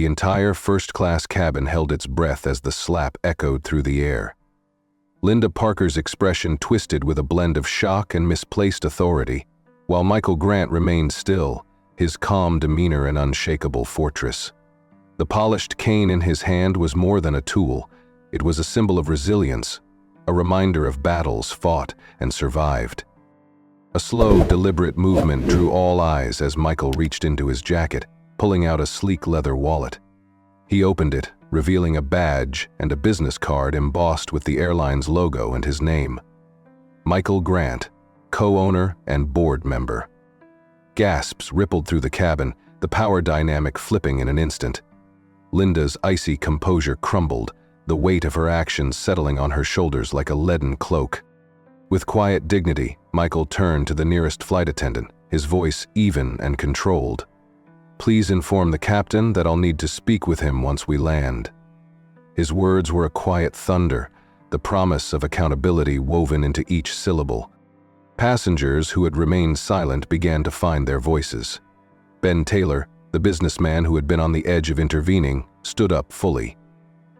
The entire first-class cabin held its breath as the slap echoed through the air. Linda Parker's expression twisted with a blend of shock and misplaced authority, while Michael Grant remained still, his calm demeanor an unshakable fortress. The polished cane in his hand was more than a tool. It was a symbol of resilience, a reminder of battles fought and survived. A slow, deliberate movement drew all eyes as Michael reached into his jacket, pulling out a sleek leather wallet. He opened it, revealing a badge and a business card embossed with the airline's logo and his name. Michael Grant, co-owner and board member. Gasps rippled through the cabin, the power dynamic flipping in an instant. Linda's icy composure crumbled, the weight of her actions settling on her shoulders like a leaden cloak. With quiet dignity, Michael turned to the nearest flight attendant, his voice even and controlled. "Please inform the captain that I'll need to speak with him once we land." His words were a quiet thunder, the promise of accountability woven into each syllable. Passengers who had remained silent began to find their voices. Ben Taylor, the businessman who had been on the edge of intervening, stood up fully.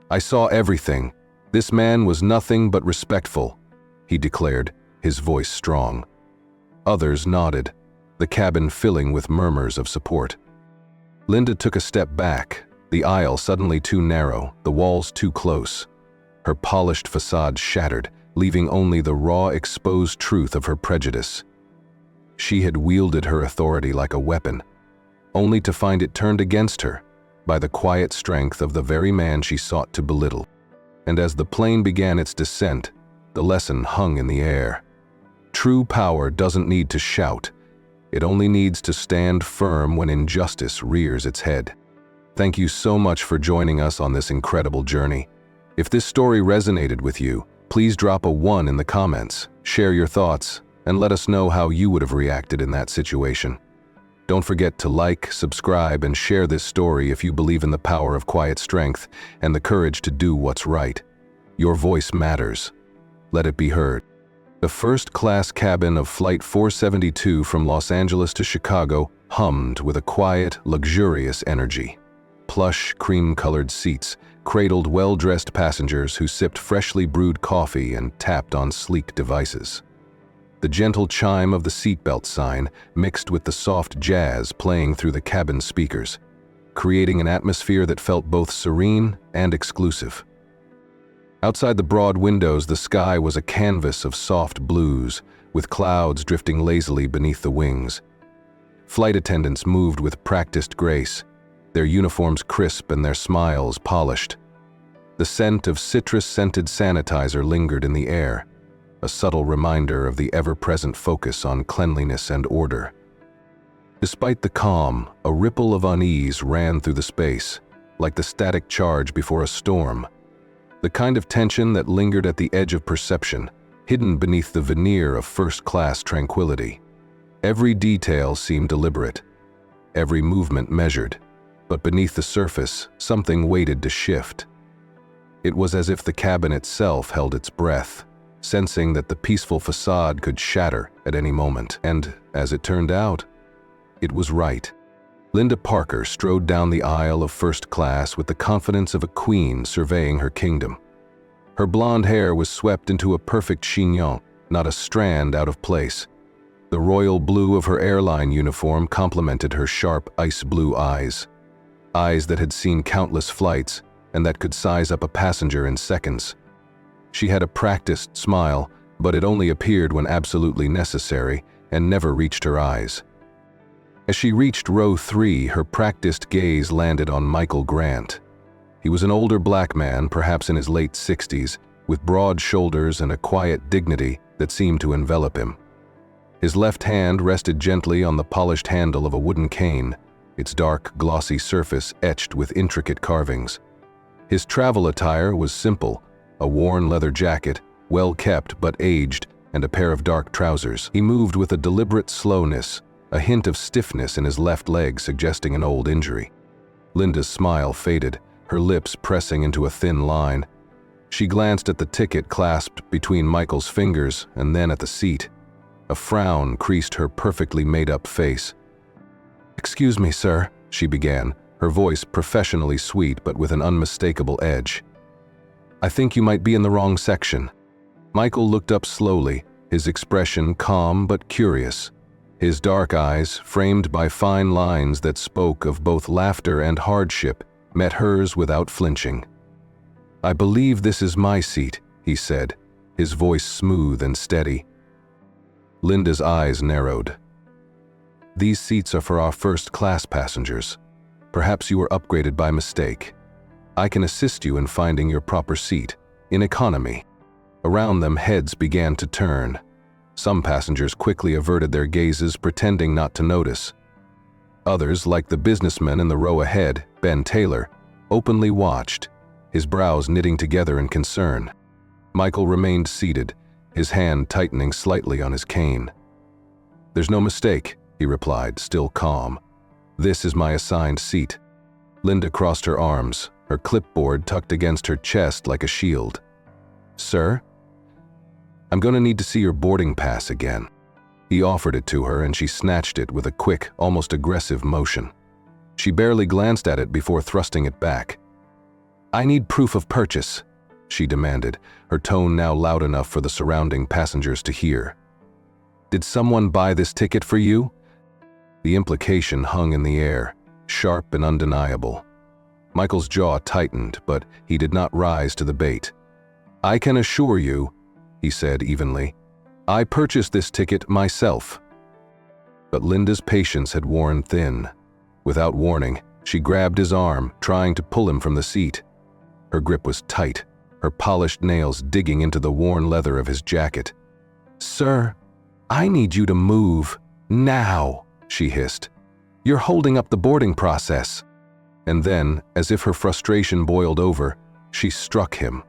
"I saw everything. This man was nothing but respectful," he declared, his voice strong. Others nodded, the cabin filling with murmurs of support. Linda took a step back, the aisle suddenly too narrow, the walls too close. Her polished facade shattered, leaving only the raw, exposed truth of her prejudice. She had wielded her authority like a weapon, only to find it turned against her by the quiet strength of the very man she sought to belittle. And as the plane began its descent, the lesson hung in the air. True power doesn't need to shout. It only needs to stand firm when injustice rears its head. Thank you so much for joining us on this incredible journey. If this story resonated with you, please drop a 1 in the comments, share your thoughts, and let us know how you would have reacted in that situation. Don't forget to like, subscribe, and share this story if you believe in the power of quiet strength and the courage to do what's right. Your voice matters. Let it be heard. The first-class cabin of Flight 472 from Los Angeles to Chicago hummed with a quiet, luxurious energy. Plush, cream-colored seats cradled well-dressed passengers who sipped freshly brewed coffee and tapped on sleek devices. The gentle chime of the seatbelt sign mixed with the soft jazz playing through the cabin speakers, creating an atmosphere that felt both serene and exclusive. Outside the broad windows, the sky was a canvas of soft blues, with clouds drifting lazily beneath the wings. Flight attendants moved with practiced grace, their uniforms crisp and their smiles polished. The scent of citrus-scented sanitizer lingered in the air, a subtle reminder of the ever-present focus on cleanliness and order. Despite the calm, a ripple of unease ran through the space, like the static charge before a storm. The kind of tension that lingered at the edge of perception, hidden beneath the veneer of first-class tranquility. Every detail seemed deliberate, every movement measured, but beneath the surface, something waited to shift. It was as if the cabin itself held its breath, sensing that the peaceful facade could shatter at any moment. And, as it turned out, it was right. Linda Parker strode down the aisle of first class with the confidence of a queen surveying her kingdom. Her blonde hair was swept into a perfect chignon, not a strand out of place. The royal blue of her airline uniform complemented her sharp, ice-blue eyes. Eyes that had seen countless flights and that could size up a passenger in seconds. She had a practiced smile, but it only appeared when absolutely necessary and never reached her eyes. As she reached row 3, her practiced gaze landed on Michael Grant. He was an older black man, perhaps in his late 60s, with broad shoulders and a quiet dignity that seemed to envelop him. His left hand rested gently on the polished handle of a wooden cane, its dark, glossy surface etched with intricate carvings. His travel attire was simple, a worn leather jacket, well-kept but aged, and a pair of dark trousers. He moved with a deliberate slowness, a hint of stiffness in his left leg suggesting an old injury. Linda's smile faded, her lips pressing into a thin line. She glanced at the ticket clasped between Michael's fingers and then at the seat. A frown creased her perfectly made-up face. "Excuse me, sir," she began, her voice professionally sweet but with an unmistakable edge. "I think you might be in the wrong section." Michael looked up slowly, his expression calm but curious. His dark eyes, framed by fine lines that spoke of both laughter and hardship, met hers without flinching. "I believe this is my seat," he said, his voice smooth and steady. Linda's eyes narrowed. "These seats are for our first-class passengers. Perhaps you were upgraded by mistake. I can assist you in finding your proper seat, in economy." Around them, heads began to turn. Some passengers quickly averted their gazes, pretending not to notice. Others, like the businessman in the row ahead, Ben Taylor, openly watched, his brows knitting together in concern. Michael remained seated, his hand tightening slightly on his cane. "There's no mistake," he replied, still calm. "This is my assigned seat." Linda crossed her arms, her clipboard tucked against her chest like a shield. "Sir? I'm going to need to see your boarding pass again." He offered it to her and she snatched it with a quick, almost aggressive motion. She barely glanced at it before thrusting it back. "I need proof of purchase," she demanded, her tone now loud enough for the surrounding passengers to hear. "Did someone buy this ticket for you?" The implication hung in the air, sharp and undeniable. Michael's jaw tightened, but he did not rise to the bait. "I can assure you," he said evenly, "I purchased this ticket myself." But Linda's patience had worn thin. Without warning, she grabbed his arm, trying to pull him from the seat. Her grip was tight, her polished nails digging into the worn leather of his jacket. "Sir, I need you to move, now," she hissed. "You're holding up the boarding process." And then, as if her frustration boiled over, she struck him.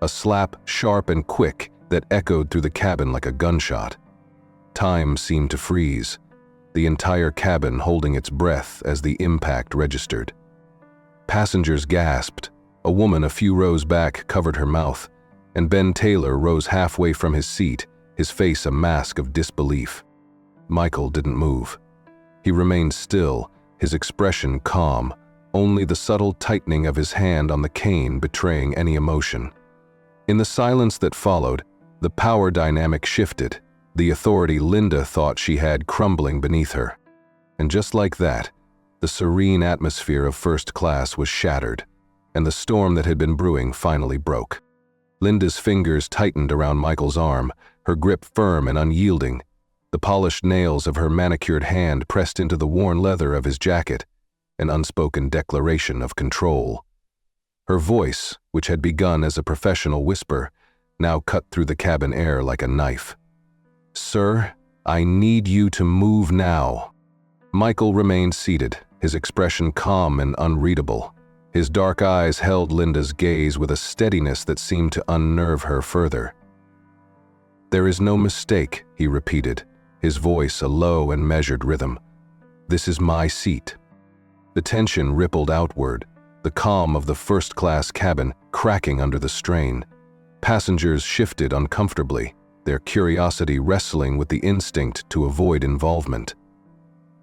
A slap, sharp and quick, that echoed through the cabin like a gunshot. Time seemed to freeze, the entire cabin holding its breath as the impact registered. Passengers gasped. A woman a few rows back covered her mouth, and Ben Taylor rose halfway from his seat, his face a mask of disbelief. Michael didn't move. He remained still, his expression calm, only the subtle tightening of his hand on the cane betraying any emotion. In the silence that followed, the power dynamic shifted, the authority Linda thought she had crumbling beneath her. And just like that, the serene atmosphere of first class was shattered, and the storm that had been brewing finally broke. Linda's fingers tightened around Michael's arm, her grip firm and unyielding. The polished nails of her manicured hand pressed into the worn leather of his jacket, an unspoken declaration of control. Her voice, which had begun as a professional whisper, now cut through the cabin air like a knife. "Sir, I need you to move now." Michael remained seated, his expression calm and unreadable. His dark eyes held Linda's gaze with a steadiness that seemed to unnerve her further. "There is no mistake," he repeated, his voice a low and measured rhythm. "This is my seat." The tension rippled outward, the calm of the first-class cabin cracking under the strain. Passengers shifted uncomfortably, their curiosity wrestling with the instinct to avoid involvement.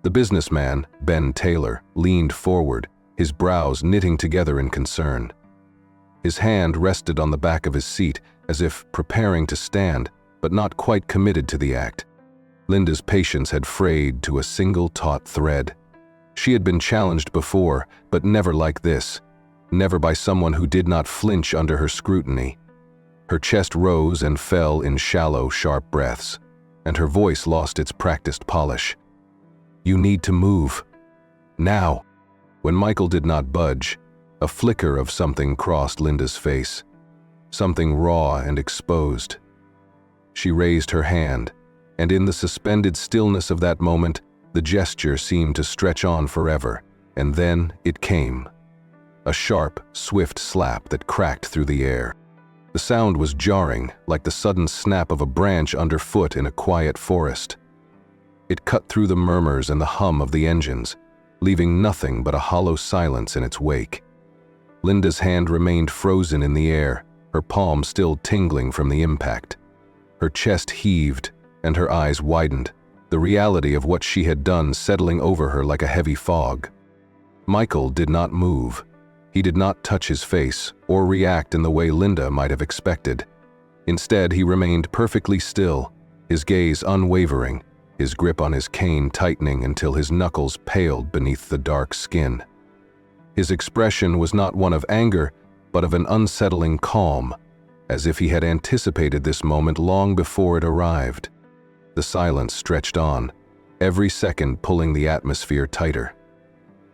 The businessman, Ben Taylor, leaned forward, his brows knitting together in concern. His hand rested on the back of his seat, as if preparing to stand, but not quite committed to the act. Linda's patience had frayed to a single taut thread. She had been challenged before, but never like this, never by someone who did not flinch under her scrutiny. Her chest rose and fell in shallow, sharp breaths, and her voice lost its practiced polish. "You need to move. Now." When Michael did not budge, a flicker of something crossed Linda's face, something raw and exposed. She raised her hand, and in the suspended stillness of that moment, the gesture seemed to stretch on forever, and then it came. A sharp, swift slap that cracked through the air. The sound was jarring, like the sudden snap of a branch underfoot in a quiet forest. It cut through the murmurs and the hum of the engines, leaving nothing but a hollow silence in its wake. Linda's hand remained frozen in the air, her palm still tingling from the impact. Her chest heaved, and her eyes widened, the reality of what she had done settling over her like a heavy fog. Michael did not move. He did not touch his face or react in the way Linda might have expected. Instead, he remained perfectly still, his gaze unwavering, his grip on his cane tightening until his knuckles paled beneath the dark skin. His expression was not one of anger, but of an unsettling calm, as if he had anticipated this moment long before it arrived. The silence stretched on, every second pulling the atmosphere tighter.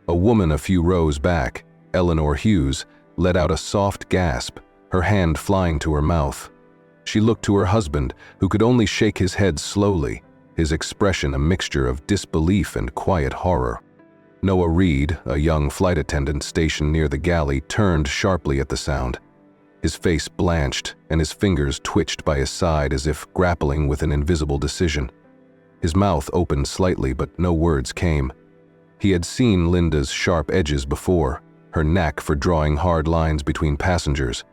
A woman a few rows back, Eleanor Hughes, let out a soft gasp, her hand flying to her mouth. She looked to her husband, who could only shake his head slowly, his expression a mixture of disbelief and quiet horror. Noah Reed, a young flight attendant stationed near the galley, turned sharply at the sound. His face blanched and his fingers twitched by his side as if grappling with an invisible decision. His mouth opened slightly, but no words came. He had seen Linda's sharp edges before, her knack for drawing hard lines between passengers.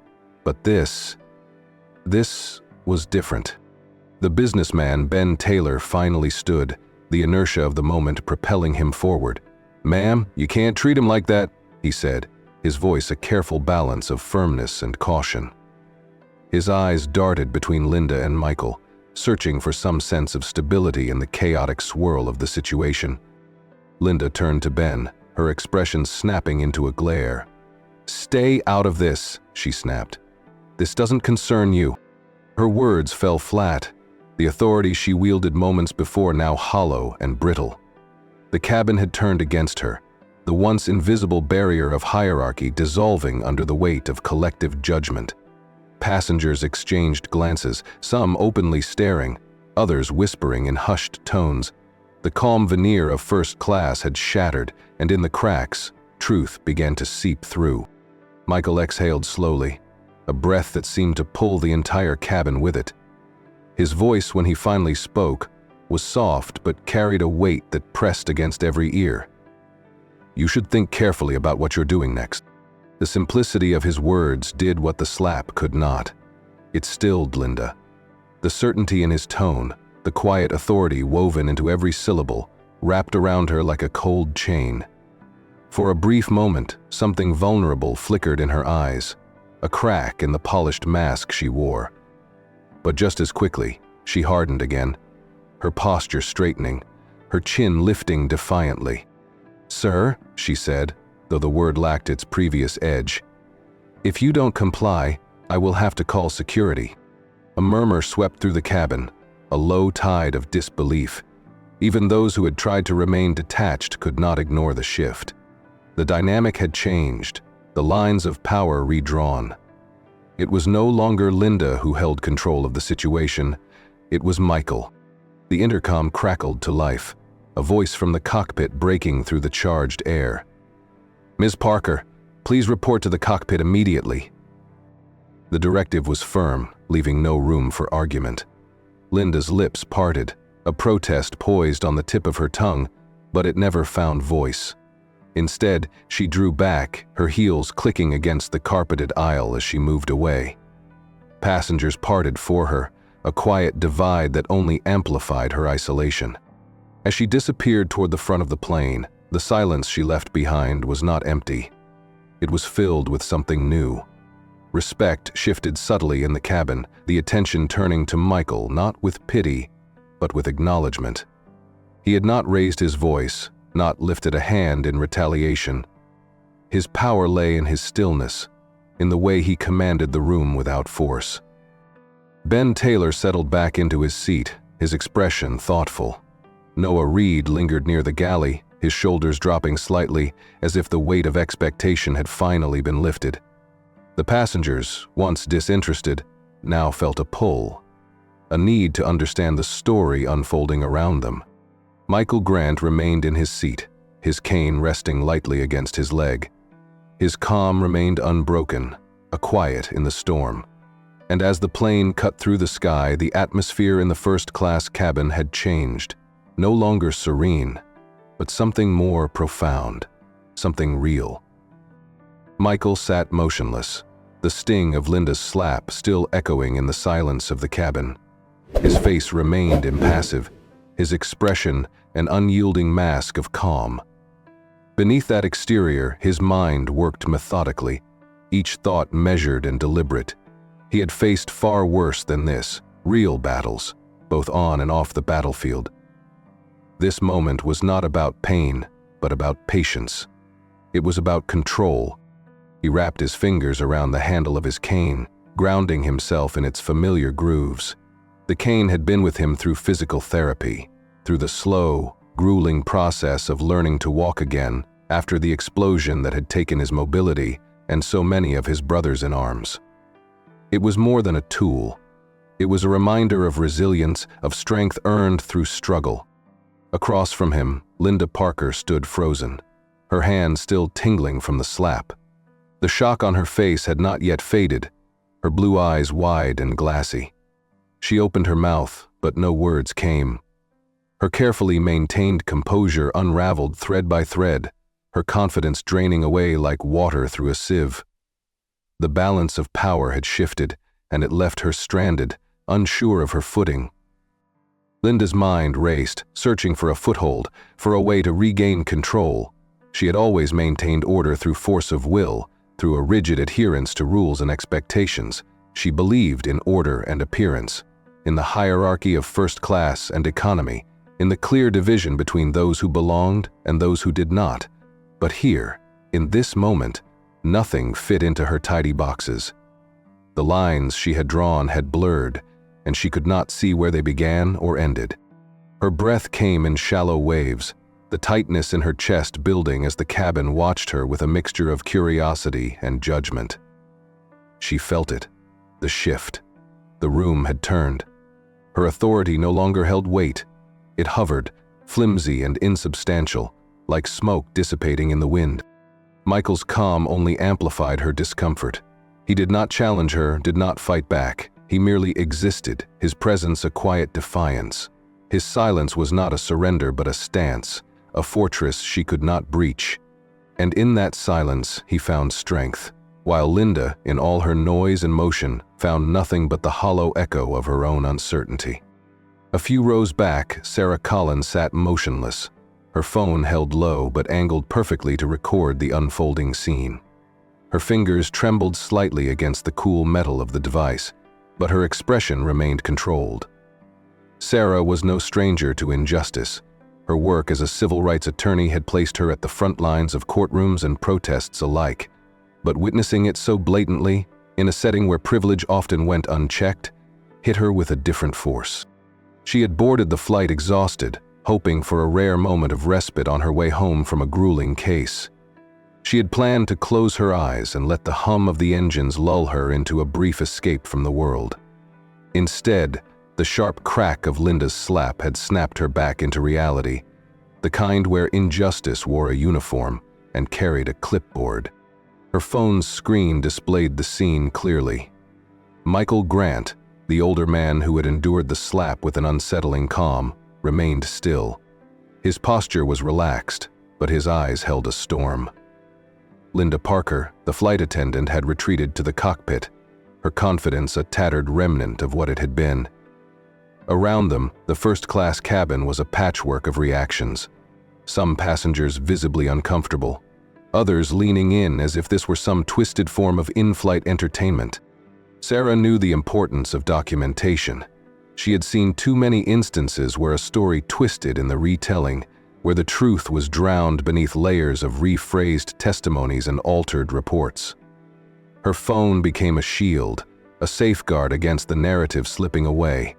But this was different. The businessman, Ben Taylor, finally stood, the inertia of the moment propelling him forward. "Ma'am, you can't treat him like that," he said, his voice a careful balance of firmness and caution. His eyes darted between Linda and Michael, searching for some sense of stability in the chaotic swirl of the situation. Linda turned to Ben, her expression snapping into a glare. "Stay out of this," she snapped. "This doesn't concern you." Her words fell flat, the authority she wielded moments before now hollow and brittle. The cabin had turned against her, the once invisible barrier of hierarchy dissolving under the weight of collective judgment. Passengers exchanged glances, some openly staring, others whispering in hushed tones. The calm veneer of first class had shattered, and in the cracks, truth began to seep through. Michael exhaled slowly, a breath that seemed to pull the entire cabin with it. His voice, when he finally spoke, was soft but carried a weight that pressed against every ear. "You should think carefully about what you're doing next." The simplicity of his words did what the slap could not. It stilled Linda. The certainty in his tone, the quiet authority woven into every syllable, wrapped around her like a cold chain. For a brief moment, something vulnerable flickered in her eyes, a crack in the polished mask she wore. But just as quickly, she hardened again, her posture straightening, her chin lifting defiantly. "Sir," she said, though the word lacked its previous edge, "if you don't comply, I will have to call security." A murmur swept through the cabin, a low tide of disbelief. Even those who had tried to remain detached could not ignore the shift. The dynamic had changed, the lines of power redrawn. It was no longer Linda who held control of the situation, it was Michael. The intercom crackled to life, a voice from the cockpit breaking through the charged air. "Ms. Parker, please report to the cockpit immediately." The directive was firm, leaving no room for argument. Linda's lips parted, a protest poised on the tip of her tongue, but it never found voice. Instead, she drew back, her heels clicking against the carpeted aisle as she moved away. Passengers parted for her, a quiet divide that only amplified her isolation. As she disappeared toward the front of the plane, the silence she left behind was not empty. It was filled with something new. Respect shifted subtly in the cabin, the attention turning to Michael not with pity, but with acknowledgement. He had not raised his voice, not lifted a hand in retaliation. His power lay in his stillness, in the way he commanded the room without force. Ben Taylor settled back into his seat, his expression thoughtful. Noah Reed lingered near the galley, his shoulders dropping slightly, as if the weight of expectation had finally been lifted. The passengers, once disinterested, now felt a pull, a need to understand the story unfolding around them. Michael Grant remained in his seat, his cane resting lightly against his leg. His calm remained unbroken, a quiet in the storm. And as the plane cut through the sky, the atmosphere in the first-class cabin had changed, no longer serene, but something more profound, something real. Michael sat motionless, the sting of Linda's slap still echoing in the silence of the cabin. His face remained impassive, his expression an unyielding mask of calm. Beneath that exterior, his mind worked methodically, each thought measured and deliberate. He had faced far worse than this, real battles, both on and off the battlefield. This moment was not about pain, but about patience. It was about control. He wrapped his fingers around the handle of his cane, grounding himself in its familiar grooves. The cane had been with him through physical therapy, through the slow, grueling process of learning to walk again after the explosion that had taken his mobility and so many of his brothers in arms. It was more than a tool. It was a reminder of resilience, of strength earned through struggle. Across from him, Linda Parker stood frozen, her hand still tingling from the slap. The shock on her face had not yet faded, her blue eyes wide and glassy. She opened her mouth, but no words came. Her carefully maintained composure unraveled thread by thread, her confidence draining away like water through a sieve. The balance of power had shifted, and it left her stranded, unsure of her footing. Linda's mind raced, searching for a foothold, for a way to regain control. She had always maintained order through force of will, through a rigid adherence to rules and expectations. She believed in order and appearance, in the hierarchy of first class and economy, in the clear division between those who belonged and those who did not. But here, in this moment, nothing fit into her tidy boxes. The lines she had drawn had blurred, and she could not see where they began or ended. Her breath came in shallow waves, the tightness in her chest building as the cabin watched her with a mixture of curiosity and judgment. She felt it, the shift. The room had turned. Her authority no longer held weight. It hovered, flimsy and insubstantial, like smoke dissipating in the wind. Michael's calm only amplified her discomfort. He did not challenge her, did not fight back. He merely existed, his presence a quiet defiance. His silence was not a surrender but a stance, a fortress she could not breach. And in that silence he found strength, while Linda, in all her noise and motion, found nothing but the hollow echo of her own uncertainty. A few rows back, Sarah Collins sat motionless, her phone held low but angled perfectly to record the unfolding scene. Her fingers trembled slightly against the cool metal of the device, but her expression remained controlled. Sarah was no stranger to injustice. Her work as a civil rights attorney had placed her at the front lines of courtrooms and protests alike, but witnessing it so blatantly, in a setting where privilege often went unchecked, hit her with a different force. She had boarded the flight exhausted, hoping for a rare moment of respite on her way home from a grueling case. She had planned to close her eyes and let the hum of the engines lull her into a brief escape from the world. Instead, the sharp crack of Linda's slap had snapped her back into reality, the kind where injustice wore a uniform and carried a clipboard. Her phone's screen displayed the scene clearly. Michael Grant, the older man who had endured the slap with an unsettling calm, remained still. His posture was relaxed, but his eyes held a storm. Linda Parker, the flight attendant, had retreated to the cockpit, her confidence a tattered remnant of what it had been. Around them, the first-class cabin was a patchwork of reactions, some passengers visibly uncomfortable, others leaning in as if this were some twisted form of in-flight entertainment. Sarah knew the importance of documentation. She had seen too many instances where a story twisted in the retelling, where the truth was drowned beneath layers of rephrased testimonies and altered reports. Her phone became a shield, a safeguard against the narrative slipping away.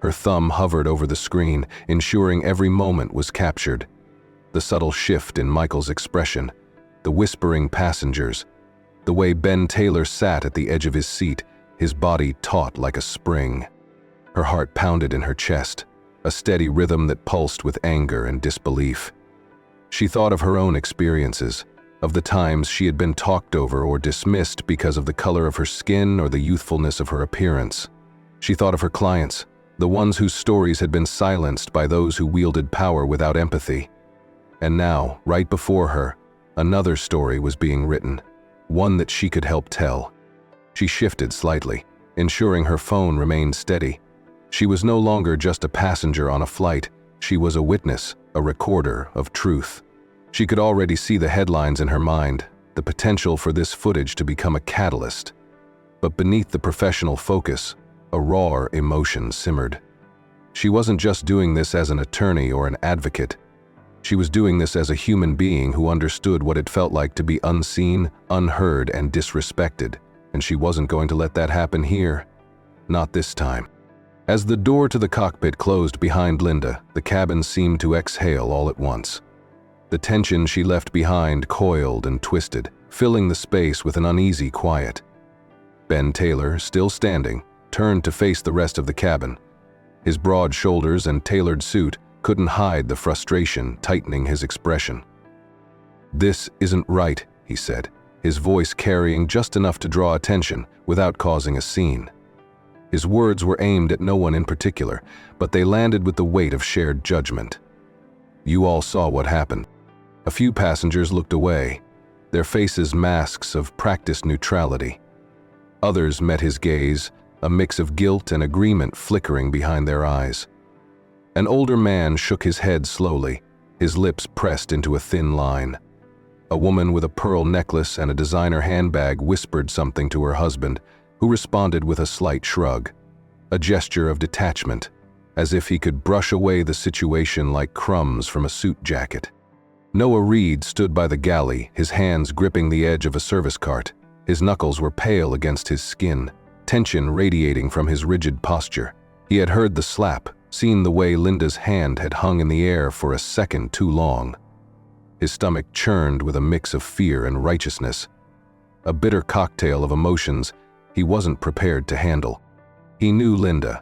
Her thumb hovered over the screen, ensuring every moment was captured. The subtle shift in Michael's expression, the whispering passengers, the way Ben Taylor sat at the edge of his seat, his body taut like a spring. Her heart pounded in her chest, a steady rhythm that pulsed with anger and disbelief. She thought of her own experiences, of the times she had been talked over or dismissed because of the color of her skin or the youthfulness of her appearance. She thought of her clients, the ones whose stories had been silenced by those who wielded power without empathy. And now, right before her, another story was being written, one that she could help tell. She shifted slightly, ensuring her phone remained steady. She was no longer just a passenger on a flight. She was a witness, a recorder of truth. She could already see the headlines in her mind, the potential for this footage to become a catalyst. But beneath the professional focus, a raw emotion simmered. She wasn't just doing this as an attorney or an advocate. She was doing this as a human being who understood what it felt like to be unseen, unheard, and disrespected, and she wasn't going to let that happen here. Not this time. As the door to the cockpit closed behind Linda, the cabin seemed to exhale all at once. The tension she left behind coiled and twisted, filling the space with an uneasy quiet. Ben Taylor, still standing, turned to face the rest of the cabin. His broad shoulders and tailored suit couldn't hide the frustration tightening his expression. "This isn't right," he said, his voice carrying just enough to draw attention without causing a scene. His words were aimed at no one in particular, but they landed with the weight of shared judgment. "You all saw what happened." A few passengers looked away, their faces masks of practiced neutrality. Others met his gaze, a mix of guilt and agreement flickering behind their eyes. An older man shook his head slowly, his lips pressed into a thin line. A woman with a pearl necklace and a designer handbag whispered something to her husband, who responded with a slight shrug, a gesture of detachment, as if he could brush away the situation like crumbs from a suit jacket. Noah Reed stood by the galley, his hands gripping the edge of a service cart. His knuckles were pale against his skin, tension radiating from his rigid posture. He had heard the slap, seen the way Linda's hand had hung in the air for a second too long. His stomach churned with a mix of fear and righteousness, a bitter cocktail of emotions he wasn't prepared to handle. He knew Linda.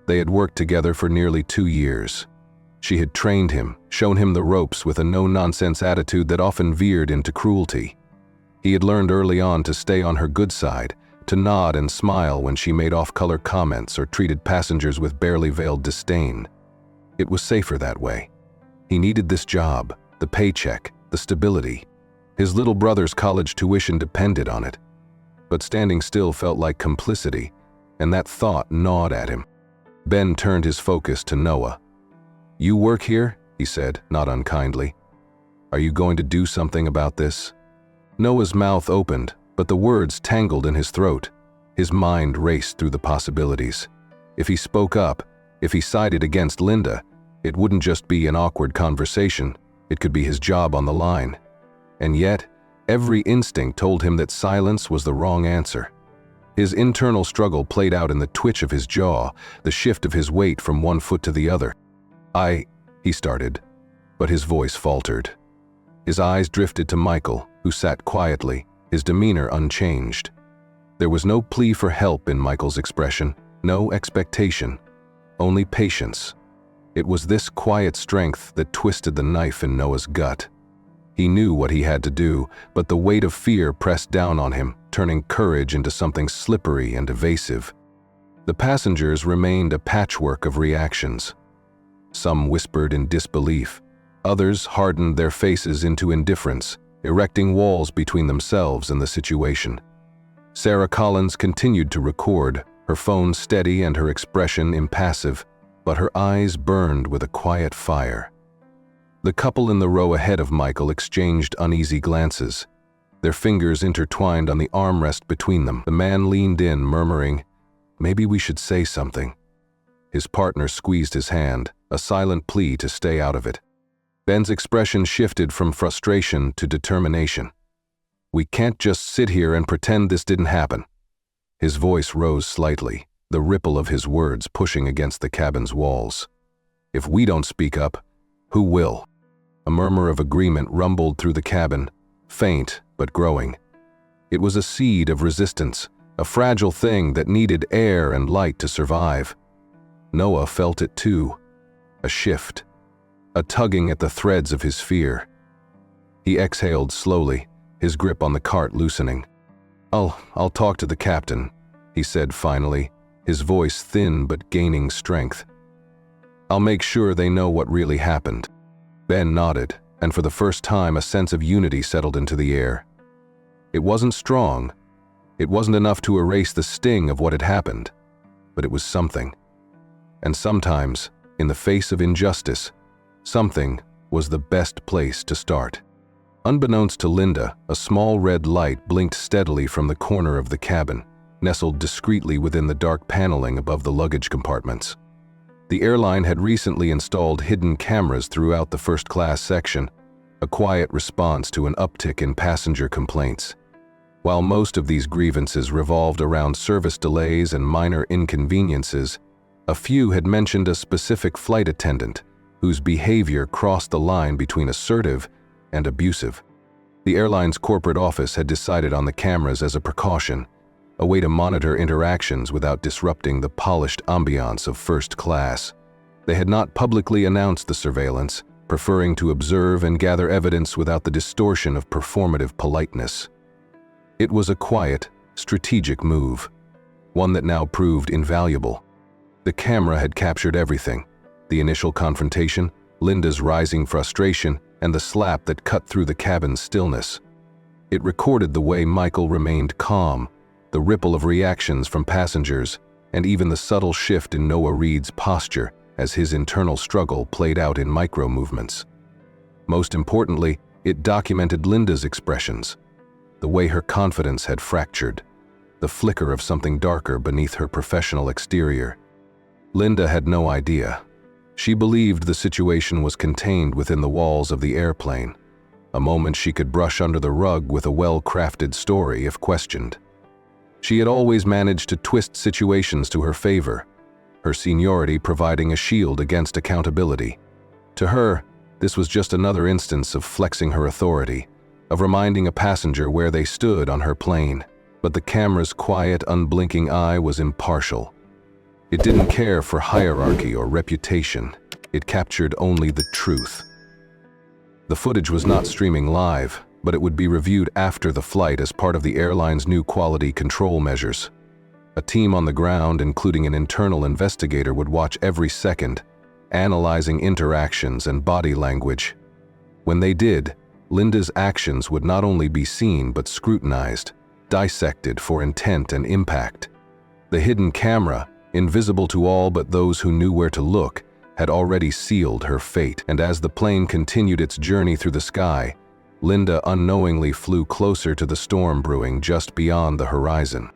They had worked together for nearly 2 years. She had trained him, shown him the ropes with a no-nonsense attitude that often veered into cruelty. He had learned early on to stay on her good side, to nod and smile when she made off-color comments or treated passengers with barely veiled disdain. It was safer that way. He needed this job, the paycheck, the stability. His little brother's college tuition depended on it. But standing still felt like complicity, and that thought gnawed at him. Ben turned his focus to Noah. "You work here?" he said, not unkindly. "Are you going to do something about this?" Noah's mouth opened, but the words tangled in his throat. His mind raced through the possibilities. If he spoke up, if he sided against Linda, it wouldn't just be an awkward conversation, it could be his job on the line. And yet, every instinct told him that silence was the wrong answer. His internal struggle played out in the twitch of his jaw, the shift of his weight from one foot to the other. He started, but his voice faltered. His eyes drifted to Michael, who sat quietly, his demeanor unchanged. There was no plea for help in Michael's expression, no expectation, only patience. It was this quiet strength that twisted the knife in Noah's gut. He knew what he had to do, but the weight of fear pressed down on him, turning courage into something slippery and evasive. The passengers remained a patchwork of reactions. Some whispered in disbelief. Others hardened their faces into indifference, erecting walls between themselves and the situation. Sarah Collins continued to record, her phone steady and her expression impassive, but her eyes burned with a quiet fire. The couple in the row ahead of Michael exchanged uneasy glances, their fingers intertwined on the armrest between them. The man leaned in, murmuring, "Maybe we should say something." His partner squeezed his hand, a silent plea to stay out of it. Ben's expression shifted from frustration to determination. "We can't just sit here and pretend this didn't happen." His voice rose slightly, the ripple of his words pushing against the cabin's walls. "If we don't speak up, who will?" A murmur of agreement rumbled through the cabin, faint but growing. It was a seed of resistance, a fragile thing that needed air and light to survive. Noah felt it too, a shift, a tugging at the threads of his fear. He exhaled slowly, his grip on the cart loosening. I'll talk to the captain," he said finally, his voice thin but gaining strength. "I'll make sure they know what really happened." Ben nodded, and for the first time a sense of unity settled into the air. It wasn't strong. It wasn't enough to erase the sting of what had happened, but it was something. And sometimes, in the face of injustice, something was the best place to start. Unbeknownst to Linda, a small red light blinked steadily from the corner of the cabin, nestled discreetly within the dark paneling above the luggage compartments. The airline had recently installed hidden cameras throughout the first-class section, a quiet response to an uptick in passenger complaints. While most of these grievances revolved around service delays and minor inconveniences, a few had mentioned a specific flight attendant whose behavior crossed the line between assertive and abusive. The airline's corporate office had decided on the cameras as a precaution, a way to monitor interactions without disrupting the polished ambiance of first class. They had not publicly announced the surveillance, preferring to observe and gather evidence without the distortion of performative politeness. It was a quiet, strategic move, one that now proved invaluable. The camera had captured everything: the initial confrontation, Linda's rising frustration, and the slap that cut through the cabin's stillness. It recorded the way Michael remained calm, the ripple of reactions from passengers, and even the subtle shift in Noah Reed's posture as his internal struggle played out in micro-movements. Most importantly, it documented Linda's expressions, the way her confidence had fractured, the flicker of something darker beneath her professional exterior. Linda had no idea. She believed the situation was contained within the walls of the airplane, a moment she could brush under the rug with a well-crafted story if questioned. She had always managed to twist situations to her favor, her seniority providing a shield against accountability. To her, this was just another instance of flexing her authority, of reminding a passenger where they stood on her plane. But the camera's quiet, unblinking eye was impartial. It didn't care for hierarchy or reputation. It captured only the truth. The footage was not streaming live, but it would be reviewed after the flight as part of the airline's new quality control measures. A team on the ground, including an internal investigator, would watch every second, analyzing interactions and body language. When they did, Linda's actions would not only be seen but scrutinized, dissected for intent and impact. The hidden camera, invisible to all but those who knew where to look, had already sealed her fate, and as the plane continued its journey through the sky, Linda unknowingly flew closer to the storm brewing just beyond the horizon.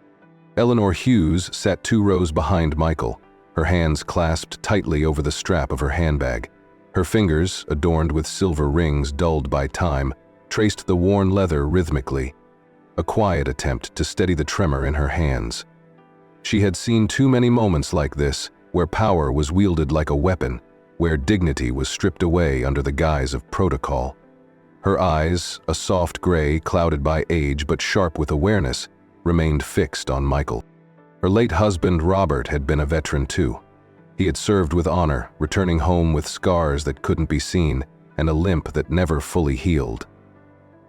Eleanor Hughes sat 2 rows behind Michael, her hands clasped tightly over the strap of her handbag. Her fingers, adorned with silver rings dulled by time, traced the worn leather rhythmically, a quiet attempt to steady the tremor in her hands. She had seen too many moments like this, where power was wielded like a weapon, where dignity was stripped away under the guise of protocol. Her eyes, a soft gray clouded by age but sharp with awareness, remained fixed on Michael. Her late husband, Robert, had been a veteran too. He had served with honor, returning home with scars that couldn't be seen and a limp that never fully healed.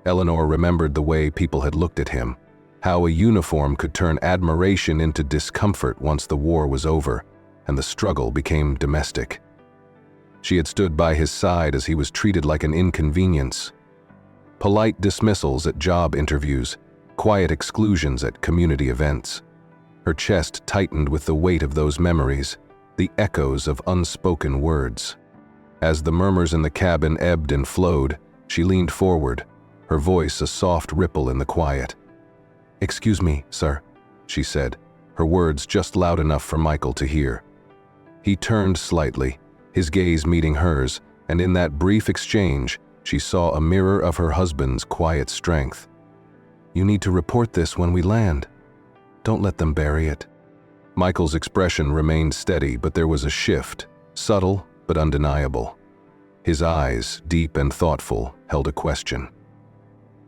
Eleanor remembered the way people had looked at him, how a uniform could turn admiration into discomfort once the war was over and the struggle became domestic. She had stood by his side as he was treated like an inconvenience. Polite dismissals at job interviews, quiet exclusions at community events. Her chest tightened with the weight of those memories, the echoes of unspoken words. As the murmurs in the cabin ebbed and flowed, she leaned forward, her voice a soft ripple in the quiet. "Excuse me, sir," she said, her words just loud enough for Michael to hear. He turned slightly, his gaze meeting hers, and in that brief exchange, she saw a mirror of her husband's quiet strength. "You need to report this when we land. Don't let them bury it." Michael's expression remained steady, but there was a shift, subtle but undeniable. His eyes, deep and thoughtful, held a question.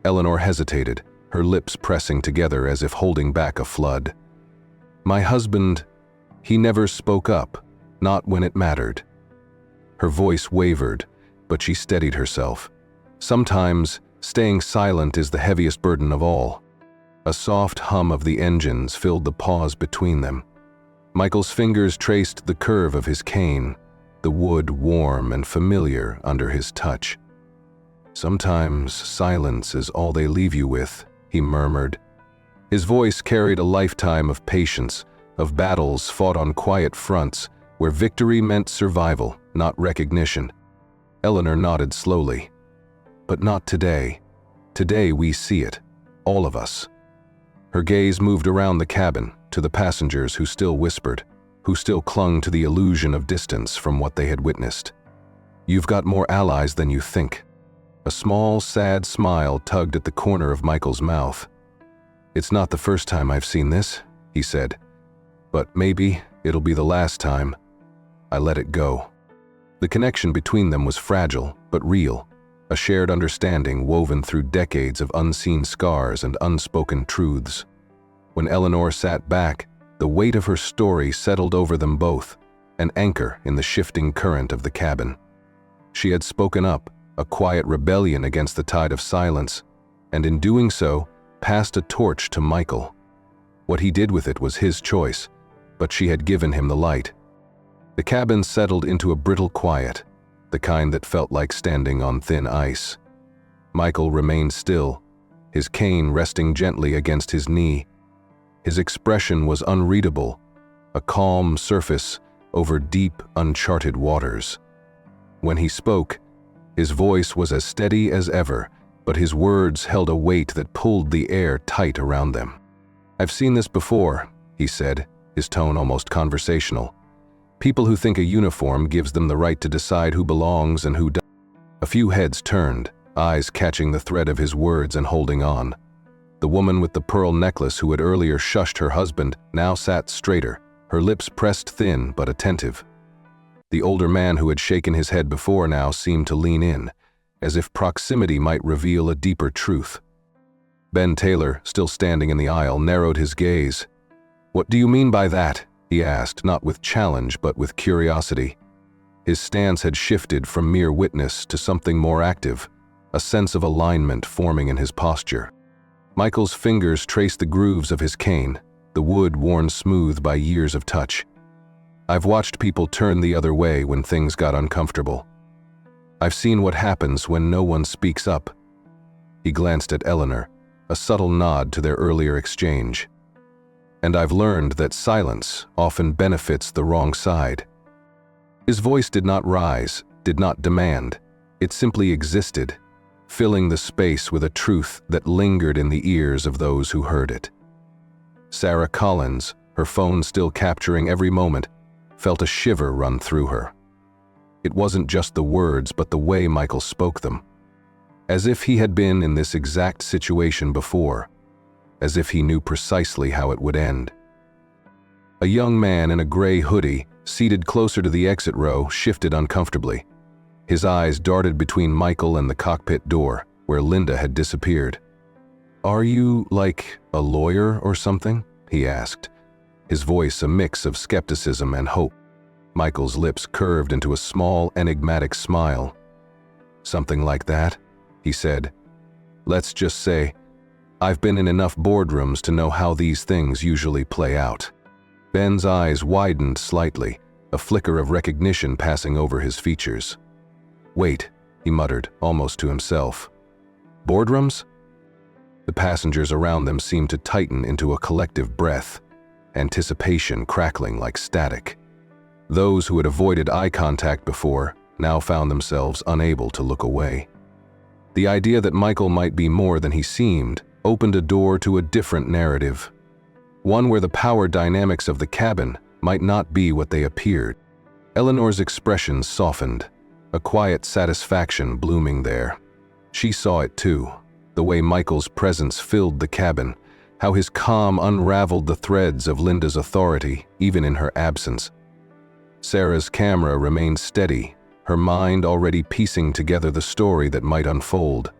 Eleanor hesitated, her lips pressing together as if holding back a flood. "My husband, he never spoke up, not when it mattered." Her voice wavered, but she steadied herself. Sometimes, staying silent is the heaviest burden of all. A soft hum of the engines filled the pause between them. Michael's fingers traced the curve of his cane, the wood warm and familiar under his touch. "Sometimes silence is all they leave you with," he murmured. His voice carried a lifetime of patience, of battles fought on quiet fronts, where victory meant survival, not recognition. Eleanor nodded slowly. "But not today. Today we see it, all of us. Her gaze moved around the cabin, to the passengers who still whispered, who still clung to the illusion of distance from what they had witnessed. You've got more allies than you think. A small, sad smile tugged at the corner of Michael's mouth. It's not the first time I've seen this, he said. But maybe it'll be the last time. I let it go. The connection between them was fragile, but real, a shared understanding woven through decades of unseen scars and unspoken truths. When Eleanor sat back, the weight of her story settled over them both, an anchor in the shifting current of the cabin. She had spoken up, a quiet rebellion against the tide of silence, and in doing so, passed a torch to Michael. What he did with it was his choice, but she had given him the light. The cabin settled into a brittle quiet, the kind that felt like standing on thin ice. Michael remained still, his cane resting gently against his knee. His expression was unreadable, a calm surface over deep, uncharted waters. When he spoke, his voice was as steady as ever, but his words held a weight that pulled the air tight around them. I've seen this before, he said, his tone almost conversational. People who think a uniform gives them the right to decide who belongs and who doesn't. A few heads turned, eyes catching the thread of his words and holding on. The woman with the pearl necklace who had earlier shushed her husband now sat straighter, her lips pressed thin but attentive. The older man who had shaken his head before now seemed to lean in, as if proximity might reveal a deeper truth. Ben Taylor, still standing in the aisle, narrowed his gaze. "What do you mean by that?" he asked, not with challenge but with curiosity. His stance had shifted from mere witness to something more active, a sense of alignment forming in his posture. Michael's fingers traced the grooves of his cane, the wood worn smooth by years of touch. I've watched people turn the other way when things got uncomfortable. I've seen what happens when no one speaks up. He glanced at Eleanor, a subtle nod to their earlier exchange. And I've learned that silence often benefits the wrong side. His voice did not rise, did not demand. It simply existed, filling the space with a truth that lingered in the ears of those who heard it. Sarah Collins, her phone still capturing every moment, felt a shiver run through her. It wasn't just the words, but the way Michael spoke them. As if he had been in this exact situation before, as if he knew precisely how it would end. A young man in a gray hoodie, seated closer to the exit row, shifted uncomfortably. His eyes darted between Michael and the cockpit door, where Linda had disappeared. "Are you, like, a lawyer or something?" he asked, his voice a mix of skepticism and hope. Michael's lips curved into a small, enigmatic smile. "Something like that," he said. "Let's just say, I've been in enough boardrooms to know how these things usually play out." Ben's eyes widened slightly, a flicker of recognition passing over his features. "Wait," he muttered, almost to himself. "Boardrooms?" The passengers around them seemed to tighten into a collective breath, anticipation crackling like static. Those who had avoided eye contact before now found themselves unable to look away. The idea that Michael might be more than he seemed opened a door to a different narrative, one where the power dynamics of the cabin might not be what they appeared. Eleanor's expression softened, a quiet satisfaction blooming there. She saw it too, the way Michael's presence filled the cabin, how his calm unraveled the threads of Linda's authority, even in her absence. Sarah's camera remained steady, her mind already piecing together the story that might unfold.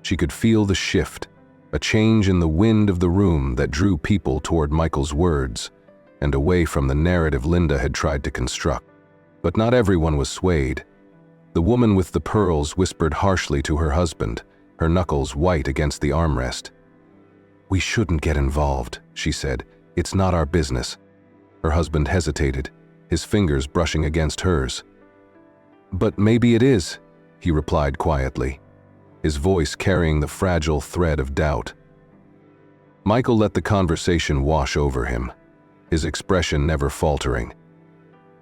She could feel the shift, a change in the wind of the room that drew people toward Michael's words and away from the narrative Linda had tried to construct. But not everyone was swayed. The woman with the pearls whispered harshly to her husband, her knuckles white against the armrest. "We shouldn't get involved," she said. "It's not our business." Her husband hesitated, his fingers brushing against hers. "But maybe it is," he replied quietly, his voice carrying the fragile thread of doubt. Michael let the conversation wash over him, his expression never faltering.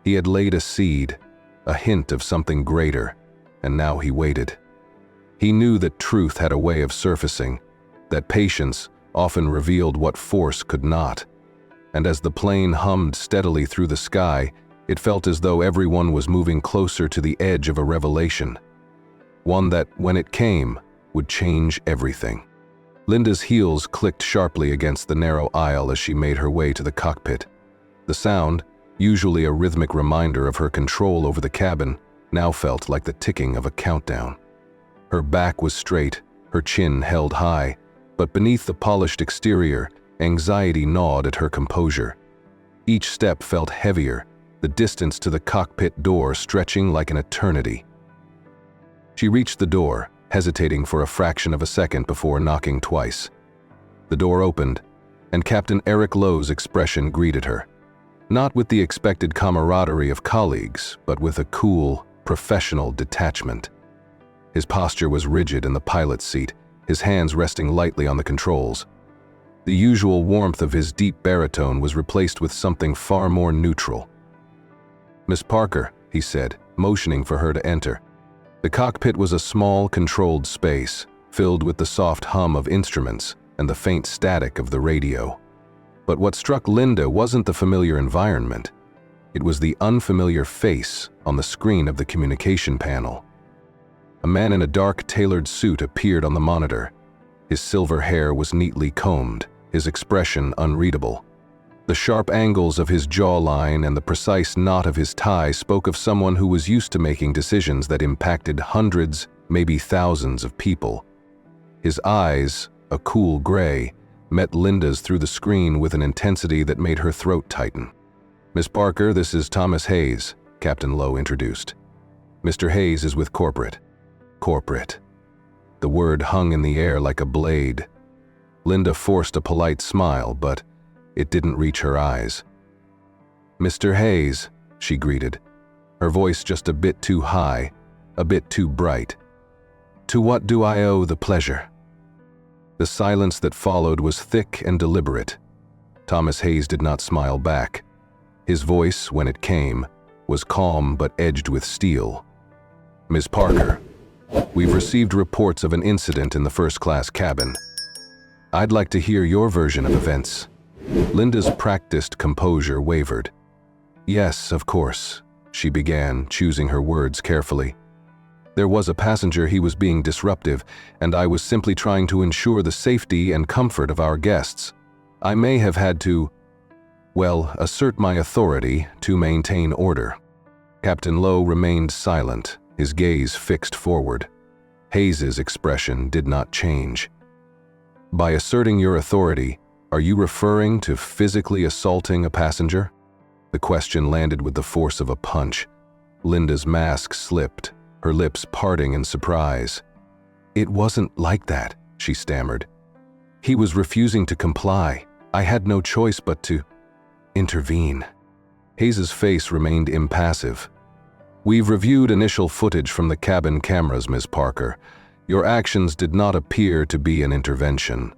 He had laid a seed, a hint of something greater, and now he waited. He knew that truth had a way of surfacing, that patience often revealed what force could not. And as the plane hummed steadily through the sky, it felt as though everyone was moving closer to the edge of a revelation. One that, when it came, would change everything. Linda's heels clicked sharply against the narrow aisle as she made her way to the cockpit. The sound, usually a rhythmic reminder of her control over the cabin, now felt like the ticking of a countdown. Her back was straight, her chin held high, but beneath the polished exterior, anxiety gnawed at her composure. Each step felt heavier, the distance to the cockpit door stretching like an eternity. She reached the door, hesitating for a fraction of a second before knocking twice. The door opened, and Captain Eric Lowe's expression greeted her. Not with the expected camaraderie of colleagues, but with a cool, professional detachment. His posture was rigid in the pilot's seat, his hands resting lightly on the controls. The usual warmth of his deep baritone was replaced with something far more neutral. "Miss Parker," he said, motioning for her to enter. The cockpit was a small, controlled space, filled with the soft hum of instruments and the faint static of the radio. But what struck Linda wasn't the familiar environment. It was the unfamiliar face on the screen of the communication panel. A man in a dark, tailored suit appeared on the monitor. His silver hair was neatly combed, his expression unreadable. The sharp angles of his jawline and the precise knot of his tie spoke of someone who was used to making decisions that impacted hundreds, maybe thousands of people. His eyes, a cool gray, met Linda's through the screen with an intensity that made her throat tighten. "Miss Parker, this is Thomas Hayes," Captain Lowe introduced. "Mr. Hayes is with corporate." Corporate. The word hung in the air like a blade. Linda forced a polite smile, but it didn't reach her eyes. "Mr. Hayes," she greeted, her voice just a bit too high, a bit too bright. "To what do I owe the pleasure?" The silence that followed was thick and deliberate. Thomas Hayes did not smile back. His voice, when it came, was calm but edged with steel. "Ms. Parker, we've received reports of an incident in the first-class cabin. I'd like to hear your version of events." Linda's practiced composure wavered. "Yes, of course," she began, choosing her words carefully. "There was a passenger. He was being disruptive, and I was simply trying to ensure the safety and comfort of our guests. I may have had to, assert my authority to maintain order." Captain Lowe remained silent, his gaze fixed forward. Hayes's expression did not change. "By asserting your authority, are you referring to physically assaulting a passenger?" The question landed with the force of a punch. Linda's mask slipped, her lips parting in surprise. "It wasn't like that," she stammered. "He was refusing to comply. I had no choice but to intervene." Hayes's face remained impassive. "We've reviewed initial footage from the cabin cameras, Ms. Parker. Your actions did not appear to be an intervention.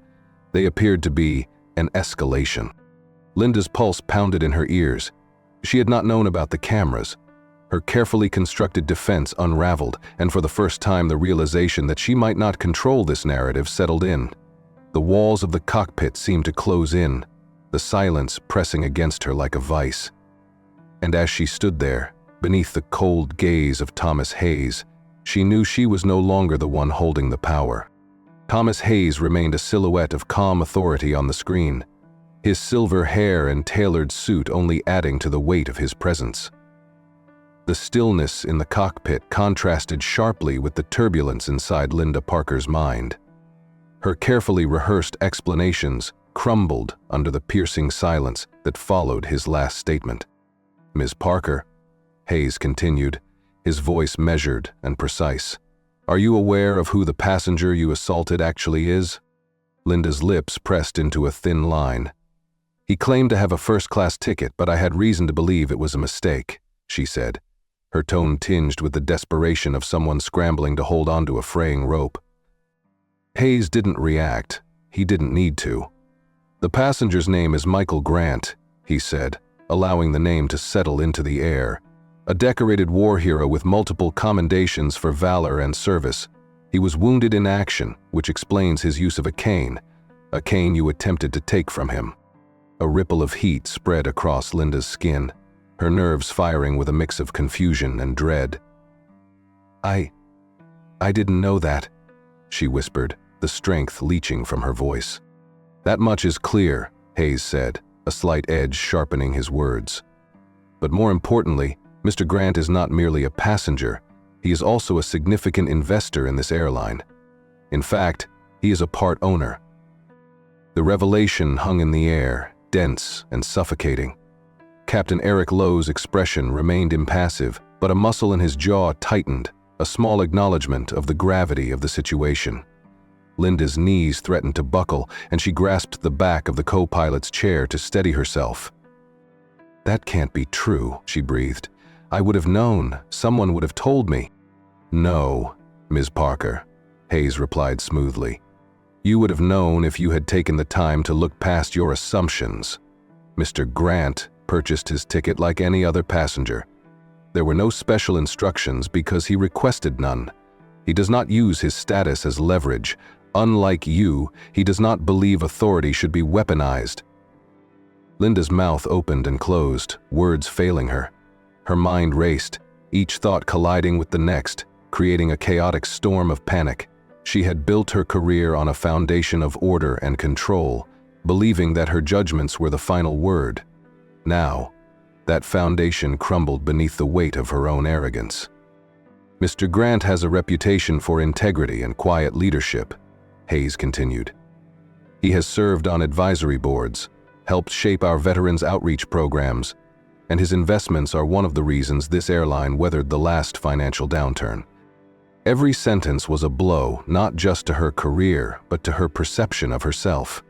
They appeared to be an escalation." Linda's pulse pounded in her ears. She had not known about the cameras. Her carefully constructed defense unraveled, and for the first time the realization that she might not control this narrative settled in. The walls of the cockpit seemed to close in, the silence pressing against her like a vice. And as she stood there, beneath the cold gaze of Thomas Hayes, she knew she was no longer the one holding the power. Thomas Hayes remained a silhouette of calm authority on the screen, his silver hair and tailored suit only adding to the weight of his presence. The stillness in the cockpit contrasted sharply with the turbulence inside Linda Parker's mind. Her carefully rehearsed explanations crumbled under the piercing silence that followed his last statement. "Ms. Parker," Hayes continued, his voice measured and precise, "are you aware of who the passenger you assaulted actually is?" Linda's lips pressed into a thin line. "He claimed to have a first-class ticket, but I had reason to believe it was a mistake," she said, her tone tinged with the desperation of someone scrambling to hold onto a fraying rope. Hayes didn't react. He didn't need to. "The passenger's name is Michael Grant," he said, allowing the name to settle into the air. "A decorated war hero with multiple commendations for valor and service. He was wounded in action, which explains his use of a cane you attempted to take from him. A ripple of heat spread across Linda's skin, her nerves firing with a mix of confusion and dread. I didn't know that," she whispered, the strength leaching from her voice. "That much is clear," Hayes said, a slight edge sharpening his words. "But more importantly, Mr. Grant is not merely a passenger, he is also a significant investor in this airline. In fact, he is a part owner." The revelation hung in the air, dense and suffocating. Captain Eric Lowe's expression remained impassive, but a muscle in his jaw tightened, a small acknowledgement of the gravity of the situation. Linda's knees threatened to buckle, and she grasped the back of the co-pilot's chair to steady herself. "That can't be true," she breathed. "I would have known. Someone would have told me." "No, Ms. Parker," Hayes replied smoothly. "You would have known if you had taken the time to look past your assumptions. Mr. Grant purchased his ticket like any other passenger. There were no special instructions because he requested none. He does not use his status as leverage. Unlike you, he does not believe authority should be weaponized." Linda's mouth opened and closed, words failing her. Her mind raced, each thought colliding with the next, creating a chaotic storm of panic. She had built her career on a foundation of order and control, believing that her judgments were the final word. Now, that foundation crumbled beneath the weight of her own arrogance. "Mr. Grant has a reputation for integrity and quiet leadership," Hayes continued. "He has served on advisory boards, helped shape our veterans outreach programs, and his investments are one of the reasons this airline weathered the last financial downturn." Every sentence was a blow, not just to her career, but to her perception of herself.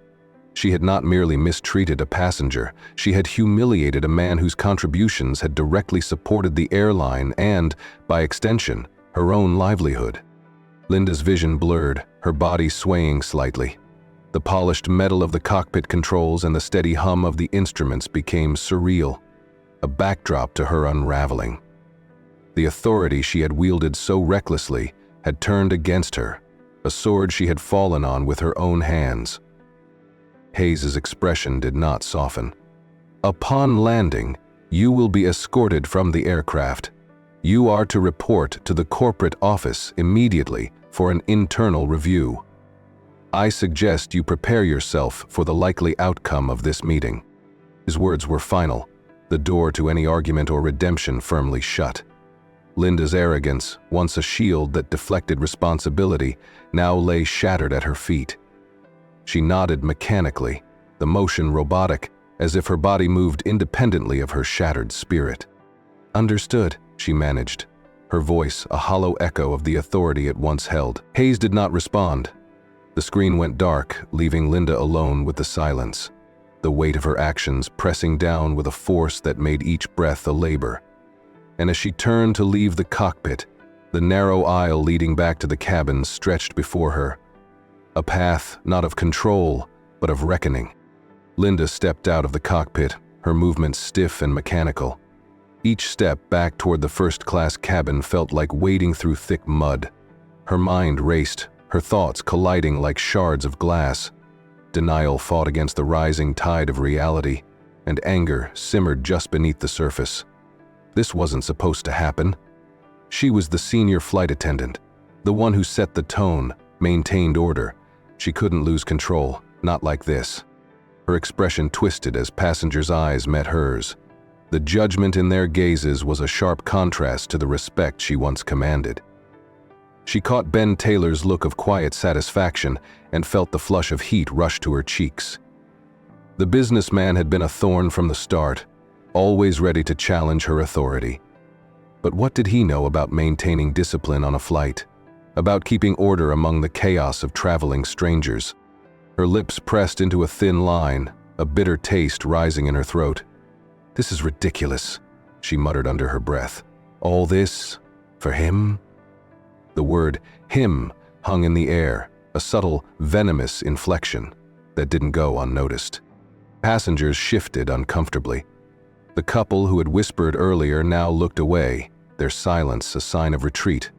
She had not merely mistreated a passenger, she had humiliated a man whose contributions had directly supported the airline and, by extension, her own livelihood. Linda's vision blurred, her body swaying slightly. The polished metal of the cockpit controls and the steady hum of the instruments became surreal, a backdrop to her unraveling. The authority she had wielded so recklessly had turned against her, a sword she had fallen on with her own hands. Hayes's expression did not soften. "Upon landing, you will be escorted from the aircraft. You are to report to the corporate office immediately for an internal review. I suggest you prepare yourself for the likely outcome of this meeting." His words were final, the door to any argument or redemption firmly shut. Linda's arrogance, once a shield that deflected responsibility, now lay shattered at her feet. She nodded mechanically, the motion robotic, as if her body moved independently of her shattered spirit. "Understood," she managed, her voice a hollow echo of the authority it once held. Hayes did not respond. The screen went dark, leaving Linda alone with the silence, the weight of her actions pressing down with a force that made each breath a labor. And as she turned to leave the cockpit, the narrow aisle leading back to the cabin stretched before her, a path not of control, but of reckoning. Linda stepped out of the cockpit, her movements stiff and mechanical. Each step back toward the first-class cabin felt like wading through thick mud. Her mind raced, her thoughts colliding like shards of glass. Denial fought against the rising tide of reality, and anger simmered just beneath the surface. This wasn't supposed to happen. She was the senior flight attendant, the one who set the tone, maintained order. She couldn't lose control, not like this. Her expression twisted as passengers' eyes met hers. The judgment in their gazes was a sharp contrast to the respect she once commanded. She caught Ben Taylor's look of quiet satisfaction and felt the flush of heat rush to her cheeks. The businessman had been a thorn from the start, always ready to challenge her authority. But what did he know about maintaining discipline on a flight? About keeping order among the chaos of traveling strangers? Her lips pressed into a thin line, a bitter taste rising in her throat. "This is ridiculous," she muttered under her breath. "All this for him?" The word him hung in the air, a subtle, venomous inflection that didn't go unnoticed. Passengers shifted uncomfortably. The couple who had whispered earlier now looked away, their silence a sign of retreat.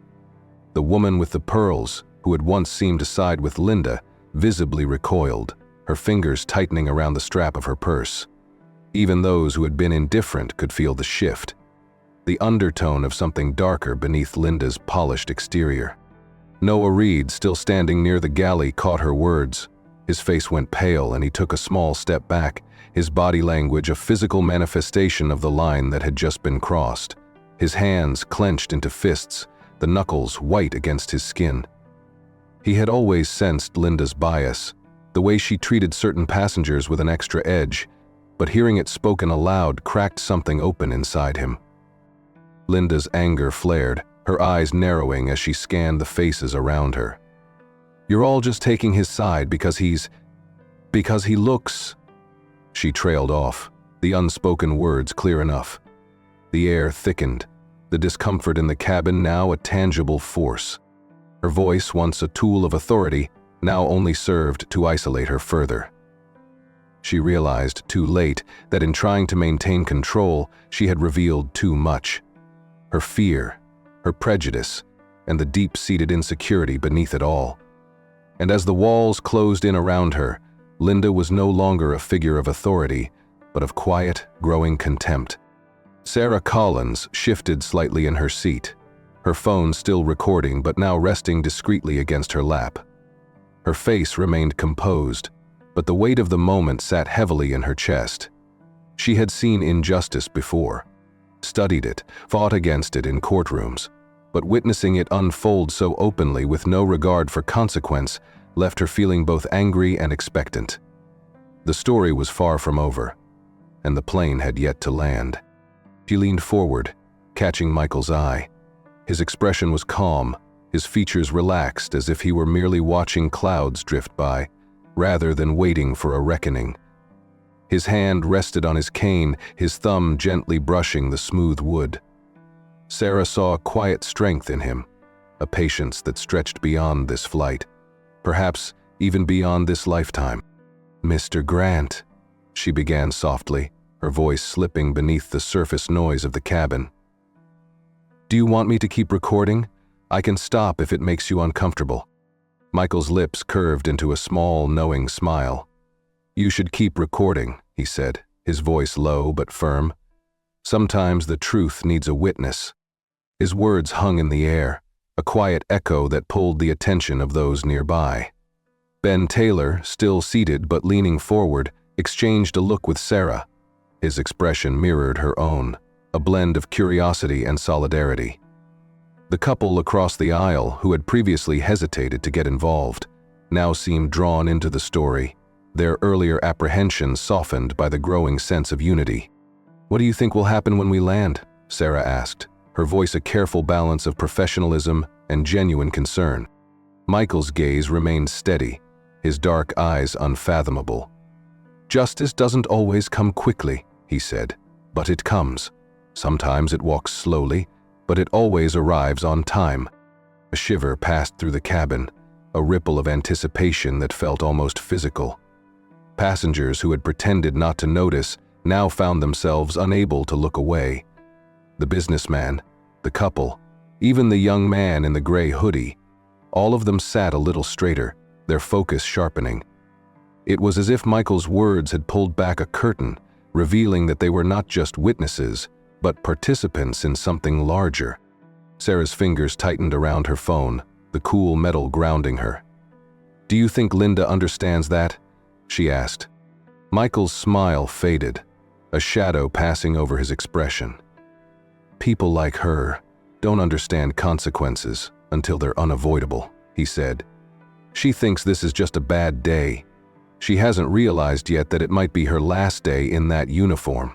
The woman with the pearls, who had once seemed to side with Linda, visibly recoiled, her fingers tightening around the strap of her purse. Even those who had been indifferent could feel the shift, the undertone of something darker beneath Linda's polished exterior. Noah Reed, still standing near the galley, caught her words. His face went pale and he took a small step back, his body language a physical manifestation of the line that had just been crossed. His hands clenched into fists, the knuckles white against his skin. He had always sensed Linda's bias, the way she treated certain passengers with an extra edge, but hearing it spoken aloud cracked something open inside him. Linda's anger flared, her eyes narrowing as she scanned the faces around her. "You're all just taking his side because he looks..." She trailed off, the unspoken words clear enough. The air thickened, the discomfort in the cabin now a tangible force. Her voice, once a tool of authority, now only served to isolate her further. She realized too late that in trying to maintain control, she had revealed too much. Her fear, her prejudice, and the deep-seated insecurity beneath it all. And as the walls closed in around her, Linda was no longer a figure of authority, but of quiet, growing contempt. Sarah Collins shifted slightly in her seat, her phone still recording but now resting discreetly against her lap. Her face remained composed, but the weight of the moment sat heavily in her chest. She had seen injustice before, studied it, fought against it in courtrooms, but witnessing it unfold so openly with no regard for consequence left her feeling both angry and expectant. The story was far from over, and the plane had yet to land. She leaned forward, catching Michael's eye. His expression was calm, his features relaxed as if he were merely watching clouds drift by, rather than waiting for a reckoning. His hand rested on his cane, his thumb gently brushing the smooth wood. Sarah saw a quiet strength in him, a patience that stretched beyond this flight, perhaps even beyond this lifetime. "Mr. Grant," she began softly, her voice slipping beneath the surface noise of the cabin. "Do you want me to keep recording? I can stop if it makes you uncomfortable." Michael's lips curved into a small, knowing smile. "You should keep recording," he said, his voice low but firm. "Sometimes the truth needs a witness." His words hung in the air, a quiet echo that pulled the attention of those nearby. Ben Taylor, still seated but leaning forward, exchanged a look with Sarah. His expression mirrored her own, a blend of curiosity and solidarity. The couple across the aisle, who had previously hesitated to get involved, now seemed drawn into the story, their earlier apprehensions softened by the growing sense of unity. "What do you think will happen when we land?" Sarah asked, her voice a careful balance of professionalism and genuine concern. Michael's gaze remained steady, his dark eyes unfathomable. "Justice doesn't always come quickly," he said, "but it comes. Sometimes it walks slowly, but it always arrives on time." A shiver passed through the cabin, a ripple of anticipation that felt almost physical. Passengers who had pretended not to notice now found themselves unable to look away. The businessman, the couple, even the young man in the gray hoodie, all of them sat a little straighter, their focus sharpening. It was as if Michael's words had pulled back a curtain, revealing that they were not just witnesses, but participants in something larger. Sarah's fingers tightened around her phone, the cool metal grounding her. "Do you think Linda understands that?" she asked. Michael's smile faded, a shadow passing over his expression. "People like her don't understand consequences until they're unavoidable," he said. "She thinks this is just a bad day. She hasn't realized yet that it might be her last day in that uniform."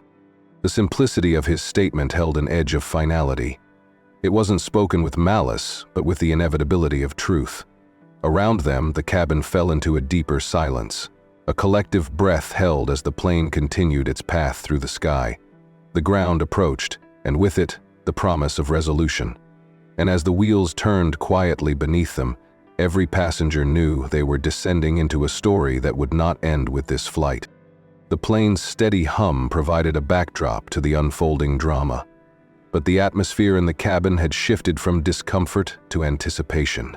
The simplicity of his statement held an edge of finality. It wasn't spoken with malice, but with the inevitability of truth. Around them, the cabin fell into a deeper silence. A collective breath held as the plane continued its path through the sky. The ground approached, and with it, the promise of resolution. And as the wheels turned quietly beneath them, every passenger knew they were descending into a story that would not end with this flight. The plane's steady hum provided a backdrop to the unfolding drama, but the atmosphere in the cabin had shifted from discomfort to anticipation.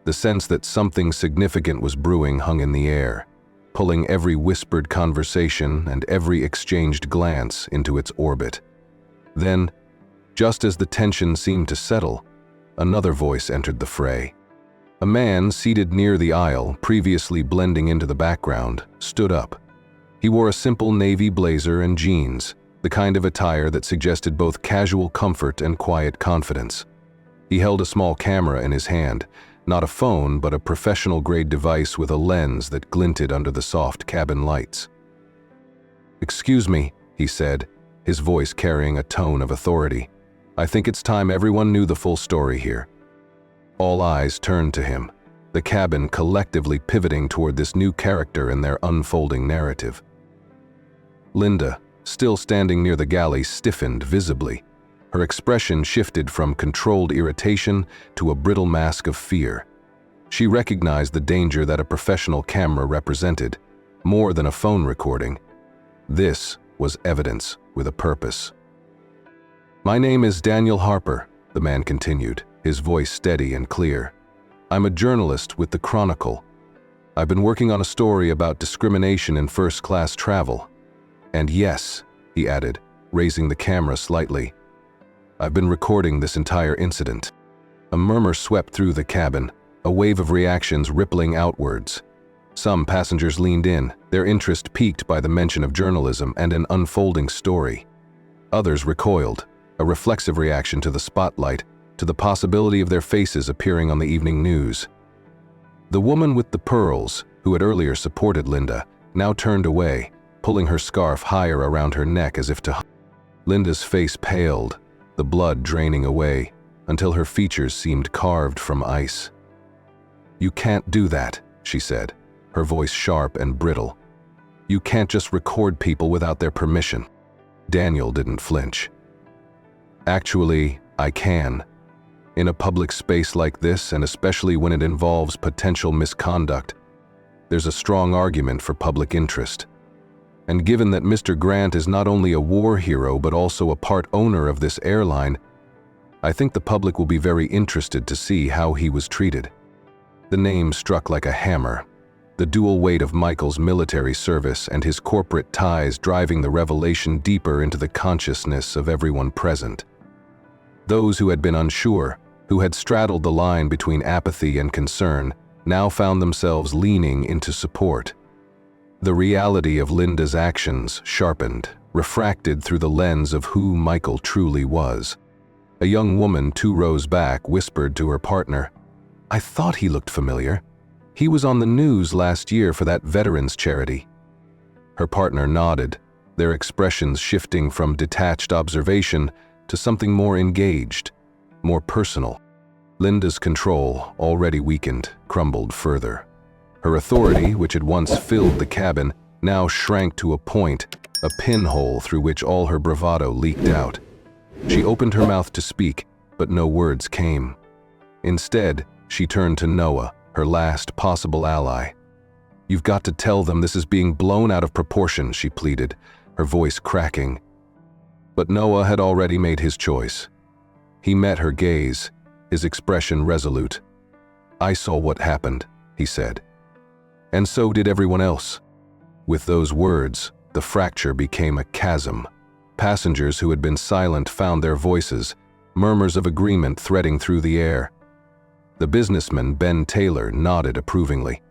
The sense that something significant was brewing hung in the air, pulling every whispered conversation and every exchanged glance into its orbit. Then, just as the tension seemed to settle, another voice entered the fray. A man seated near the aisle, previously blending into the background, stood up. He wore a simple navy blazer and jeans, the kind of attire that suggested both casual comfort and quiet confidence. He held a small camera in his hand, not a phone but a professional-grade device with a lens that glinted under the soft cabin lights. "Excuse me," he said, his voice carrying a tone of authority. "I think it's time everyone knew the full story here." All eyes turned to him, the cabin collectively pivoting toward this new character in their unfolding narrative. Linda, still standing near the galley, stiffened visibly. Her expression shifted from controlled irritation to a brittle mask of fear. She recognized the danger that a professional camera represented, more than a phone recording. This was evidence with a purpose. "My name is Daniel Harper," the man continued, his voice steady and clear. "I'm a journalist with the Chronicle. I've been working on a story about discrimination in first-class travel. And yes," he added, raising the camera slightly, "I've been recording this entire incident." A murmur swept through the cabin, a wave of reactions rippling outwards. Some passengers leaned in, their interest piqued by the mention of journalism and an unfolding story. Others recoiled, a reflexive reaction to the spotlight, to the possibility of their faces appearing on the evening news. The woman with the pearls, who had earlier supported Linda, now turned away, pulling her scarf higher around her neck as if to... Linda's face paled, the blood draining away, until her features seemed carved from ice. "You can't do that," she said, her voice sharp and brittle. "You can't just record people without their permission." Daniel didn't flinch. "Actually, I can. In a public space like this, and especially when it involves potential misconduct, there's a strong argument for public interest. And given that Mr. Grant is not only a war hero but also a part owner of this airline, I think the public will be very interested to see how he was treated." The name struck like a hammer, the dual weight of Michael's military service and his corporate ties driving the revelation deeper into the consciousness of everyone present. Those who had been unsure, who had straddled the line between apathy and concern, now found themselves leaning into support. The reality of Linda's actions sharpened, refracted through the lens of who Michael truly was. A young woman 2 rows back whispered to her partner, "I thought he looked familiar. He was on the news last year for that veterans charity." Her partner nodded, their expressions shifting from detached observation to something more engaged, more personal. Linda's control, already weakened, crumbled further. Her authority, which had once filled the cabin, now shrank to a point, a pinhole through which all her bravado leaked out. She opened her mouth to speak, but no words came. Instead, she turned to Noah, her last possible ally. "You've got to tell them this is being blown out of proportion," she pleaded, her voice cracking. But Noah had already made his choice. He met her gaze, his expression resolute. "I saw what happened," he said. "And so did everyone else." With those words, the fracture became a chasm. Passengers who had been silent found their voices, murmurs of agreement threading through the air. The businessman, Ben Taylor, nodded approvingly,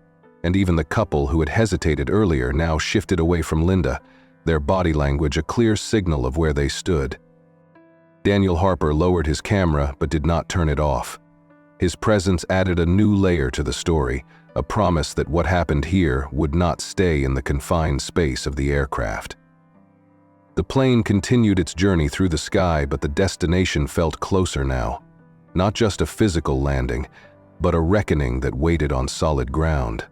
and even the couple who had hesitated earlier now shifted away from Linda, their body language a clear signal of where they stood. Daniel Harper lowered his camera but did not turn it off. His presence added a new layer to the story, a promise that what happened here would not stay in the confined space of the aircraft. The plane continued its journey through the sky, but the destination felt closer now. Not just a physical landing, but a reckoning that waited on solid ground.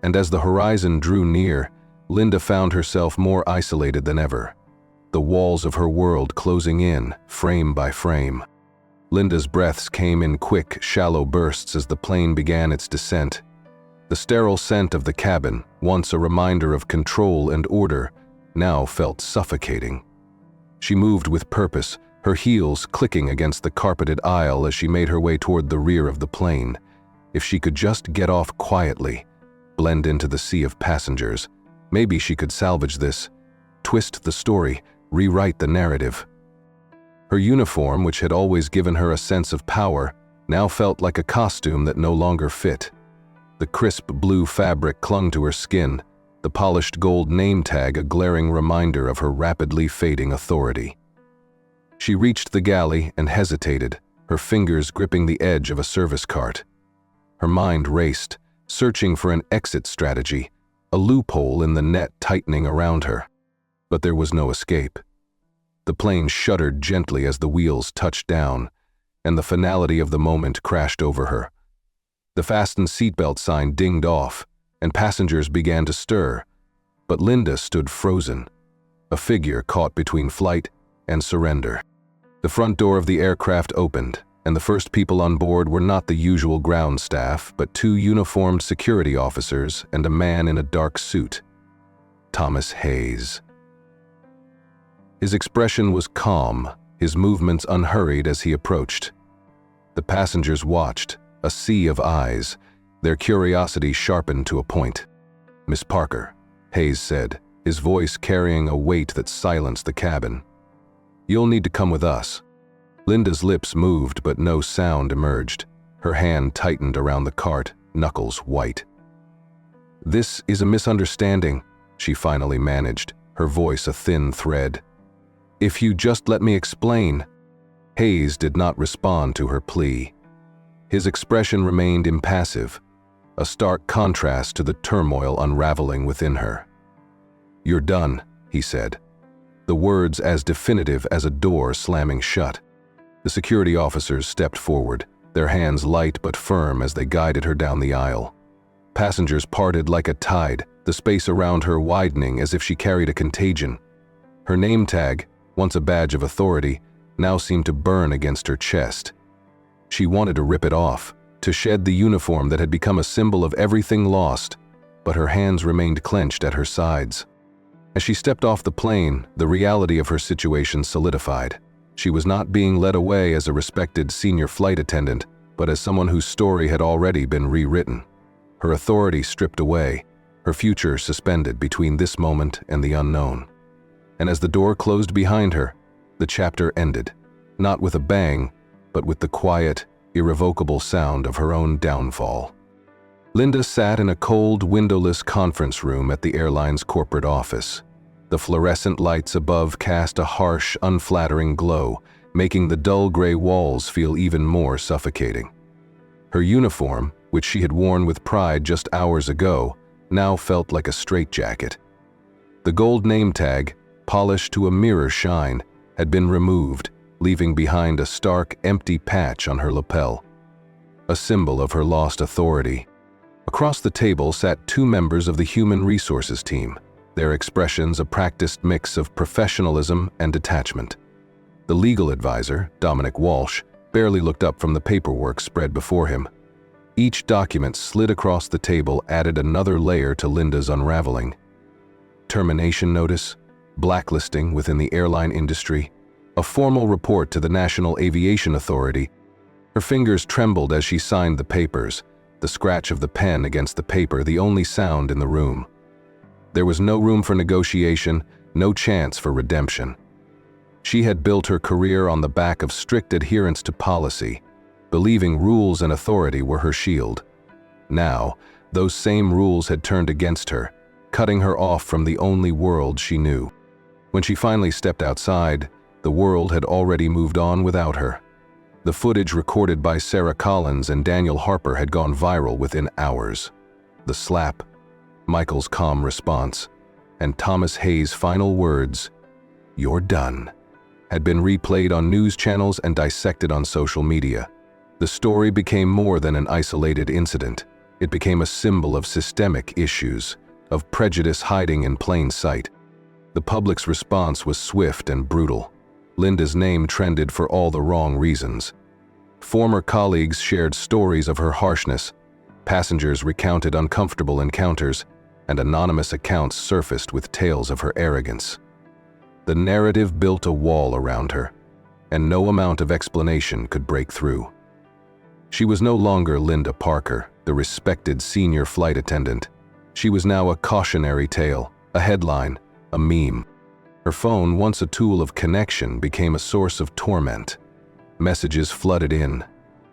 And as the horizon drew near, Linda found herself more isolated than ever, the walls of her world closing in, frame by frame. Linda's breaths came in quick, shallow bursts as the plane began its descent. The sterile scent of the cabin, once a reminder of control and order, now felt suffocating. She moved with purpose, her heels clicking against the carpeted aisle as she made her way toward the rear of the plane. If she could just get off quietly, blend into the sea of passengers, maybe she could salvage this, twist the story, rewrite the narrative. Her uniform, which had always given her a sense of power, now felt like a costume that no longer fit. The crisp blue fabric clung to her skin, the polished gold name tag a glaring reminder of her rapidly fading authority. She reached the galley and hesitated, her fingers gripping the edge of a service cart. Her mind raced, searching for an exit strategy, a loophole in the net tightening around her. But there was no escape. The plane shuddered gently as the wheels touched down, and the finality of the moment crashed over her. The fasten seatbelt sign dinged off, and passengers began to stir, but Linda stood frozen, a figure caught between flight and surrender. The front door of the aircraft opened, and the first people on board were not the usual ground staff, but two uniformed security officers and a man in a dark suit. Thomas Hayes. His expression was calm, his movements unhurried as he approached. The passengers watched, a sea of eyes, their curiosity sharpened to a point. "Miss Parker," Hayes said, his voice carrying a weight that silenced the cabin. "You'll need to come with us." Linda's lips moved, but no sound emerged. Her hand tightened around the cart, knuckles white. "This is a misunderstanding," she finally managed, her voice a thin thread. "If you just let me explain." Hayes did not respond to her plea. His expression remained impassive, a stark contrast to the turmoil unraveling within her. "You're done," he said, the words as definitive as a door slamming shut. The security officers stepped forward, their hands light but firm as they guided her down the aisle. Passengers parted like a tide, the space around her widening as if she carried a contagion. Her name tag, once a badge of authority, now seemed to burn against her chest. She wanted to rip it off, to shed the uniform that had become a symbol of everything lost, but her hands remained clenched at her sides. As she stepped off the plane, the reality of her situation solidified. She was not being led away as a respected senior flight attendant, but as someone whose story had already been rewritten. Her authority stripped away, her future suspended between this moment and the unknown. And as the door closed behind her, the chapter ended, not with a bang, but with the quiet, irrevocable sound of her own downfall. Linda sat in a cold, windowless conference room at the airline's corporate office. The fluorescent lights above cast a harsh, unflattering glow, making the dull gray walls feel even more suffocating. Her uniform, which she had worn with pride just hours ago, now felt like a straitjacket. The gold name tag, polished to a mirror shine, had been removed, leaving behind a stark, empty patch on her lapel, a symbol of her lost authority. Across the table sat two members of the Human Resources team, their expressions a practiced mix of professionalism and detachment. The legal advisor, Dominic Walsh, barely looked up from the paperwork spread before him. Each document slid across the table added another layer to Linda's unraveling. Termination notice, blacklisting within the airline industry, a formal report to the National Aviation Authority. Her fingers trembled as she signed the papers, the scratch of the pen against the paper the only sound in the room. There was no room for negotiation, no chance for redemption. She had built her career on the back of strict adherence to policy, believing rules and authority were her shield. Now, those same rules had turned against her, cutting her off from the only world she knew. When she finally stepped outside, the world had already moved on without her. The footage recorded by Sarah Collins and Daniel Harper had gone viral within hours. The slap, Michael's calm response, and Thomas Hayes' final words, "You're done," had been replayed on news channels and dissected on social media. The story became more than an isolated incident. It became a symbol of systemic issues, of prejudice hiding in plain sight. The public's response was swift and brutal. Linda's name trended for all the wrong reasons. Former colleagues shared stories of her harshness, passengers recounted uncomfortable encounters, and anonymous accounts surfaced with tales of her arrogance. The narrative built a wall around her, and no amount of explanation could break through. She was no longer Linda Parker, the respected senior flight attendant. She was now a cautionary tale, a headline, a meme. Her phone, once a tool of connection, became a source of torment. Messages flooded in,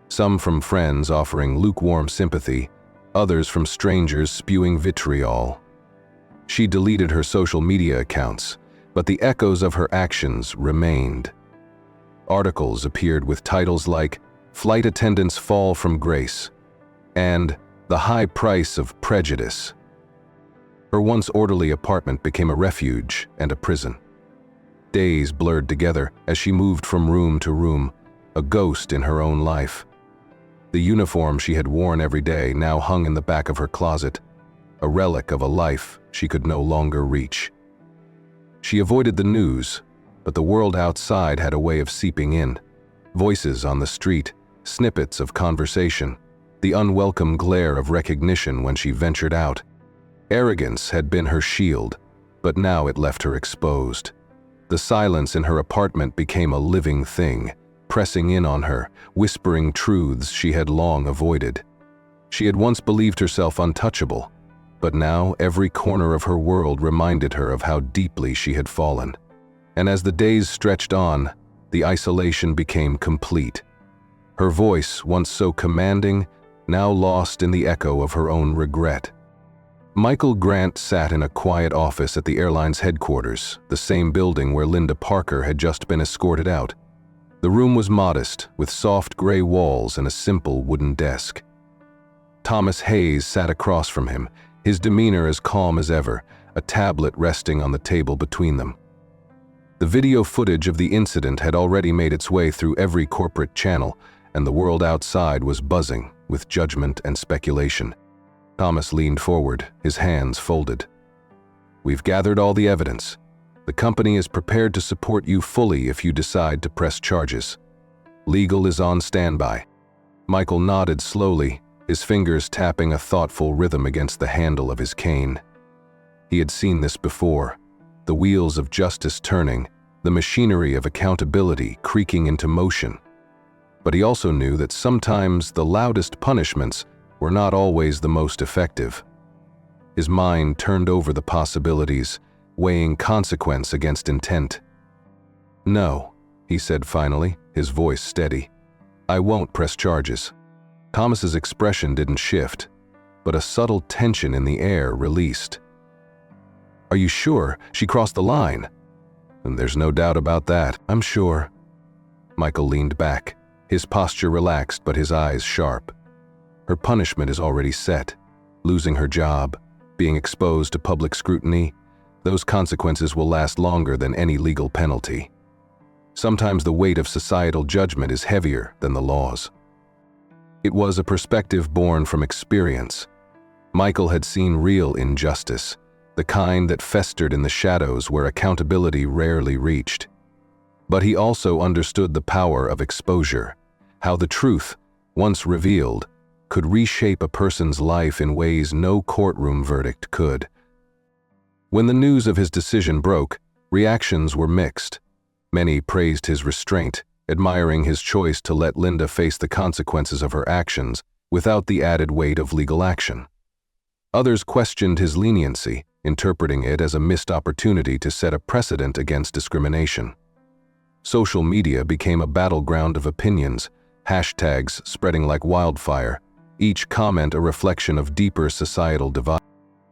some from friends offering lukewarm sympathy, others from strangers spewing vitriol. She deleted her social media accounts, but the echoes of her actions remained. Articles appeared with titles like "Flight Attendants Fall from Grace" and "The High Price of Prejudice." Her once orderly apartment became a refuge and a prison. Days blurred together as she moved from room to room, a ghost in her own life. The uniform she had worn every day now hung in the back of her closet, a relic of a life she could no longer reach. She avoided the news, but the world outside had a way of seeping in. Voices on the street, snippets of conversation, the unwelcome glare of recognition when she ventured out. Arrogance had been her shield, but now it left her exposed. The silence in her apartment became a living thing, pressing in on her, whispering truths she had long avoided. She had once believed herself untouchable, but now every corner of her world reminded her of how deeply she had fallen. And as the days stretched on, the isolation became complete. Her voice, once so commanding, now lost in the echo of her own regret. Michael Grant sat in a quiet office at the airline's headquarters, the same building where Linda Parker had just been escorted out. The room was modest, with soft gray walls and a simple wooden desk. Thomas Hayes sat across from him, his demeanor as calm as ever, a tablet resting on the table between them. The video footage of the incident had already made its way through every corporate channel, and the world outside was buzzing with judgment and speculation. Thomas leaned forward, his hands folded. "We've gathered all the evidence. The company is prepared to support you fully if you decide to press charges. Legal is on standby." Michael nodded slowly, his fingers tapping a thoughtful rhythm against the handle of his cane. He had seen this before, the wheels of justice turning, the machinery of accountability creaking into motion. But he also knew that sometimes the loudest punishments were not always the most effective. His mind turned over the possibilities, weighing consequence against intent. "No," he said finally, his voice steady. "I won't press charges." Thomas's expression didn't shift, but a subtle tension in the air released. "Are you sure she crossed the line?" "And there's no doubt about that, I'm sure." Michael leaned back, his posture relaxed but his eyes sharp. Her punishment is already set. Losing her job, being exposed to public scrutiny, those consequences will last longer than any legal penalty. Sometimes the weight of societal judgment is heavier than the laws. It was a perspective born from experience. Michael had seen real injustice, the kind that festered in the shadows where accountability rarely reached. But he also understood the power of exposure, how the truth, once revealed, could reshape a person's life in ways no courtroom verdict could. When the news of his decision broke, reactions were mixed. Many praised his restraint, admiring his choice to let Linda face the consequences of her actions without the added weight of legal action. Others questioned his leniency, interpreting it as a missed opportunity to set a precedent against discrimination. Social media became a battleground of opinions, hashtags spreading like wildfire, each comment a reflection of deeper societal divide.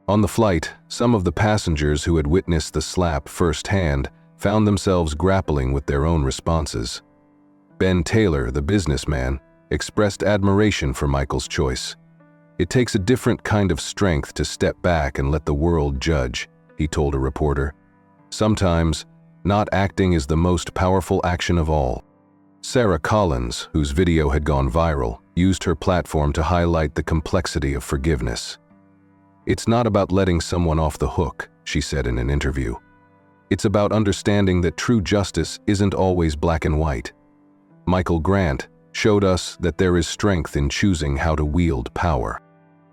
On the flight, some of the passengers who had witnessed the slap firsthand found themselves grappling with their own responses. Ben Taylor, the businessman, expressed admiration for Michael's choice. "It takes a different kind of strength to step back and let the world judge," he told a reporter. "Sometimes, not acting is the most powerful action of all." Sarah Collins, whose video had gone viral, used her platform to highlight the complexity of forgiveness. "It's not about letting someone off the hook," she said in an interview. "It's about understanding that true justice isn't always black and white." Michael Grant showed us that there is strength in choosing how to wield power.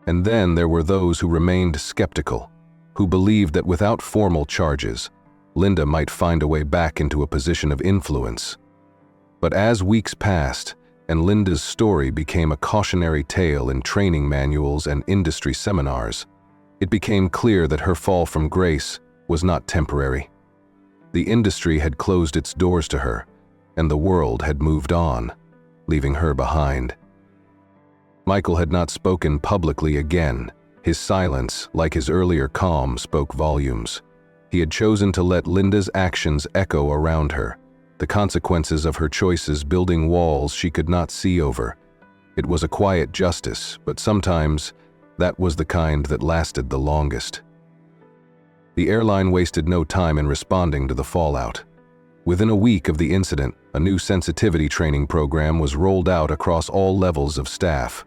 And then there were those who remained skeptical, who believed that without formal charges, Linda might find a way back into a position of influence. But as weeks passed, and Linda's story became a cautionary tale in training manuals and industry seminars. It became clear that her fall from grace was not temporary. The industry had closed its doors to her, and the world had moved on, leaving her behind. Michael had not spoken publicly again. His silence, like his earlier calm, spoke volumes. He had chosen to let Linda's actions echo around her, the consequences of her choices building walls she could not see over. It was a quiet justice, but sometimes that was the kind that lasted the longest. The airline wasted no time in responding to the fallout. Within a week of the incident, a new sensitivity training program was rolled out across all levels of staff.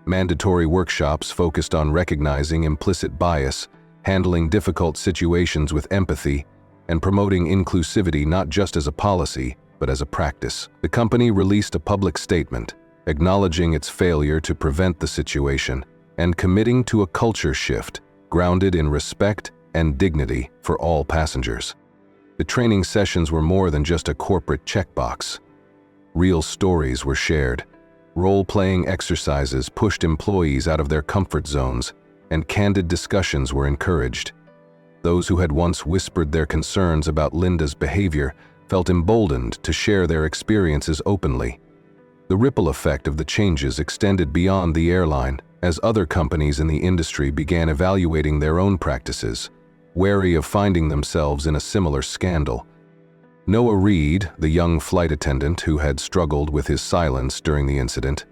Mandatory workshops focused on recognizing implicit bias, handling difficult situations with empathy, and promoting inclusivity not just as a policy, but as a practice. The company released a public statement, acknowledging its failure to prevent the situation and committing to a culture shift grounded in respect and dignity for all passengers. The training sessions were more than just a corporate checkbox. Real stories were shared. Role-playing exercises pushed employees out of their comfort zones, and candid discussions were encouraged. Those who had once whispered their concerns about Linda's behavior felt emboldened to share their experiences openly. The ripple effect of the changes extended beyond the airline as other companies in the industry began evaluating their own practices, wary of finding themselves in a similar scandal. Noah Reed, the young flight attendant who had struggled with his silence during the incident,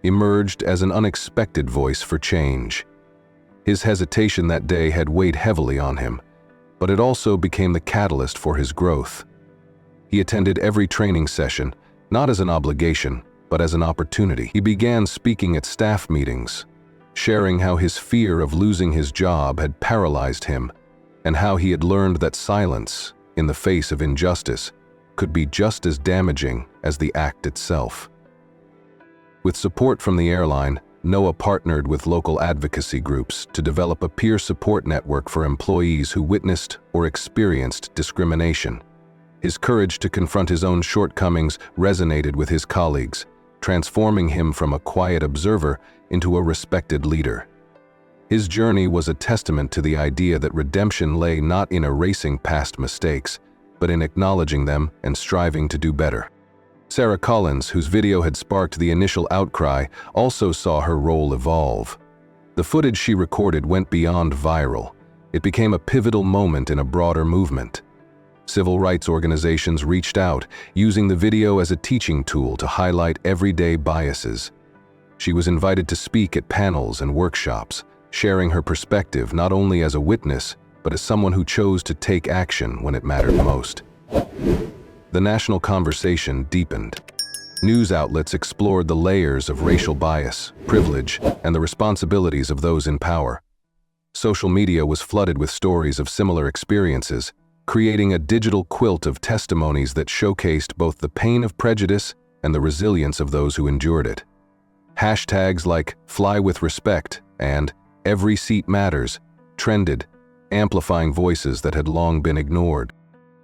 emerged as an unexpected voice for change. His hesitation that day had weighed heavily on him, but it also became the catalyst for his growth. He attended every training session, not as an obligation, but as an opportunity. He began speaking at staff meetings, sharing how his fear of losing his job had paralyzed him, and how he had learned that silence, in the face of injustice, could be just as damaging as the act itself. With support from the airline, Noah partnered with local advocacy groups to develop a peer support network for employees who witnessed or experienced discrimination. His courage to confront his own shortcomings resonated with his colleagues, transforming him from a quiet observer into a respected leader. His journey was a testament to the idea that redemption lay not in erasing past mistakes, but in acknowledging them and striving to do better. Sarah Collins, whose video had sparked the initial outcry, also saw her role evolve. The footage she recorded went beyond viral. It became a pivotal moment in a broader movement. Civil rights organizations reached out, using the video as a teaching tool to highlight everyday biases. She was invited to speak at panels and workshops, sharing her perspective not only as a witness, but as someone who chose to take action when it mattered most. The national conversation deepened. News outlets explored the layers of racial bias, privilege, and the responsibilities of those in power. Social media was flooded with stories of similar experiences, creating a digital quilt of testimonies that showcased both the pain of prejudice and the resilience of those who endured it. Hashtags like #FlyWithRespect and "Every Seat Matters" trended, amplifying voices that had long been ignored.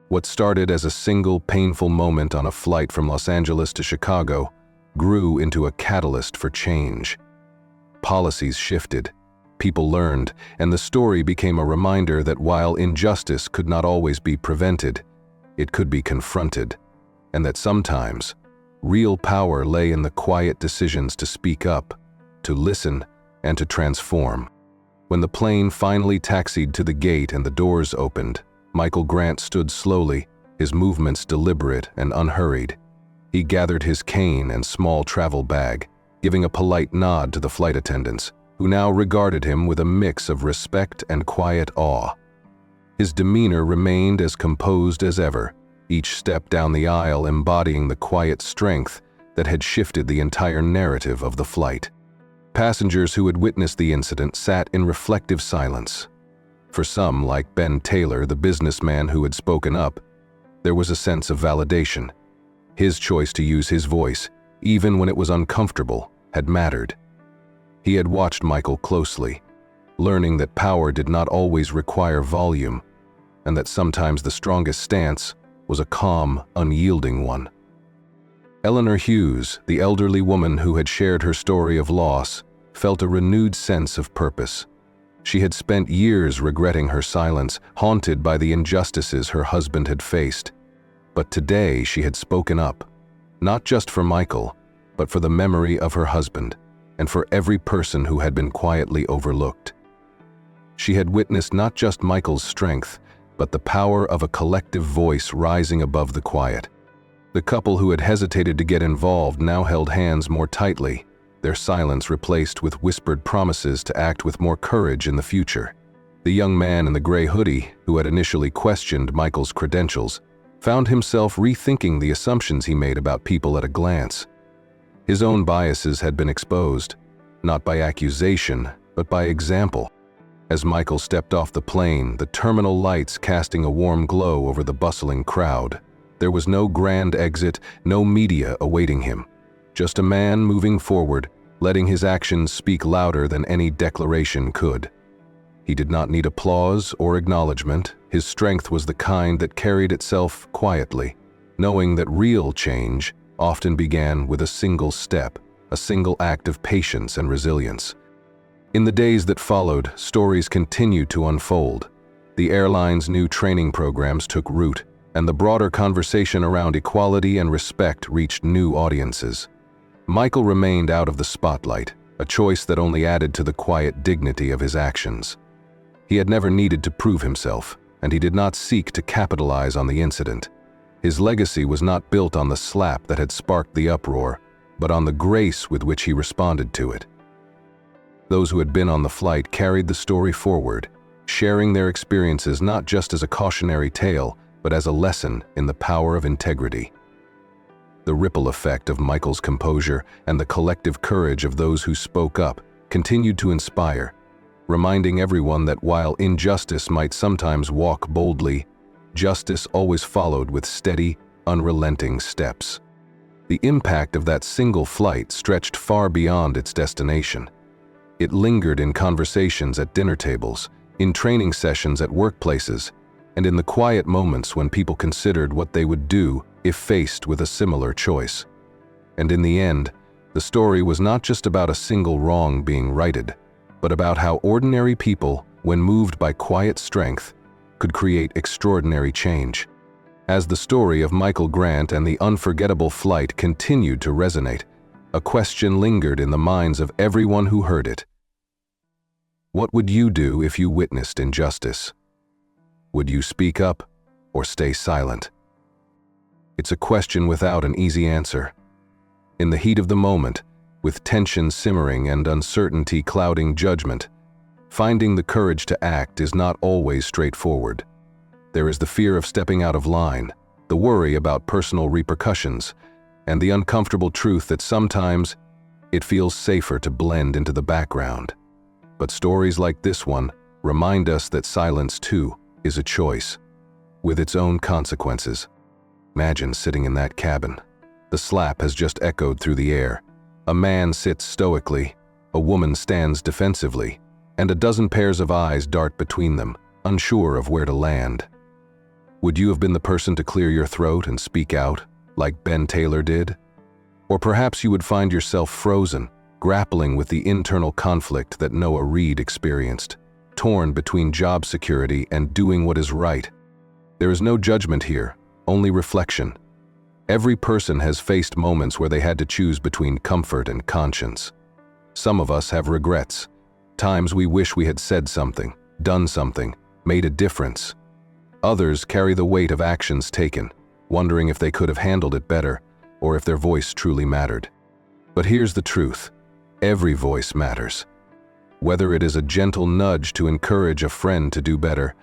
What started as a single painful moment on a flight from Los Angeles to Chicago grew into a catalyst for change. Policies shifted, people learned, and the story became a reminder that while injustice could not always be prevented, it could be confronted, and that sometimes real power lay in the quiet decisions to speak up, to listen, and to transform. When the plane finally taxied to the gate and the doors opened, Michael Grant stood slowly, his movements deliberate and unhurried. He gathered his cane and small travel bag, giving a polite nod to the flight attendants, who now regarded him with a mix of respect and quiet awe. His demeanor remained as composed as ever, each step down the aisle embodying the quiet strength that had shifted the entire narrative of the flight. Passengers who had witnessed the incident sat in reflective silence. For some, like Ben Taylor, the businessman who had spoken up, there was a sense of validation. His choice to use his voice, even when it was uncomfortable, had mattered. He had watched Michael closely, learning that power did not always require volume, and that sometimes the strongest stance was a calm, unyielding one. Eleanor Hughes, the elderly woman who had shared her story of loss, felt a renewed sense of purpose. She had spent years regretting her silence, haunted by the injustices her husband had faced. But today she had spoken up, not just for Michael, but for the memory of her husband, and for every person who had been quietly overlooked. She had witnessed not just Michael's strength, but the power of a collective voice rising above the quiet. The couple who had hesitated to get involved now held hands more tightly, their silence replaced with whispered promises to act with more courage in the future. The young man in the gray hoodie, who had initially questioned Michael's credentials, found himself rethinking the assumptions he made about people at a glance. His own biases had been exposed, not by accusation, but by example. As Michael stepped off the plane, the terminal lights casting a warm glow over the bustling crowd, there was no grand exit, no media awaiting him. Just a man moving forward, letting his actions speak louder than any declaration could. He did not need applause or acknowledgement. His strength was the kind that carried itself quietly, knowing that real change often began with a single step, a single act of patience and resilience. In the days that followed, stories continued to unfold. The airline's new training programs took root, and the broader conversation around equality and respect reached new audiences. Michael remained out of the spotlight, a choice that only added to the quiet dignity of his actions. He had never needed to prove himself, and he did not seek to capitalize on the incident. His legacy was not built on the slap that had sparked the uproar, but on the grace with which he responded to it. Those who had been on the flight carried the story forward, sharing their experiences not just as a cautionary tale, but as a lesson in the power of integrity. The ripple effect of Michael's composure and the collective courage of those who spoke up continued to inspire, reminding everyone that while injustice might sometimes walk boldly, justice always followed with steady, unrelenting steps. The impact of that single flight stretched far beyond its destination. It lingered in conversations at dinner tables, in training sessions at workplaces, and in the quiet moments when people considered what they would do if faced with a similar choice. And in the end, the story was not just about a single wrong being righted, but about how ordinary people, when moved by quiet strength, could create extraordinary change. As the story of Michael Grant and the unforgettable flight continued to resonate, a question lingered in the minds of everyone who heard it. What would you do if you witnessed injustice? Would you speak up or stay silent? It's a question without an easy answer. In the heat of the moment, with tension simmering and uncertainty clouding judgment, finding the courage to act is not always straightforward. There is the fear of stepping out of line, the worry about personal repercussions, and the uncomfortable truth that sometimes it feels safer to blend into the background. But stories like this one remind us that silence, too, is a choice, with its own consequences. Imagine sitting in that cabin. The slap has just echoed through the air. A man sits stoically, a woman stands defensively, and a dozen pairs of eyes dart between them, unsure of where to land. Would you have been the person to clear your throat and speak out, like Ben Taylor did? Or perhaps you would find yourself frozen, grappling with the internal conflict that Noah Reid experienced, torn between job security and doing what is right. There is no judgment here, only reflection. Every person has faced moments where they had to choose between comfort and conscience. Some of us have regrets, times we wish we had said something, done something, made a difference. Others carry the weight of actions taken, wondering if they could have handled it better or if their voice truly mattered. But here's the truth: every voice matters. Whether it is a gentle nudge to encourage a friend to do better,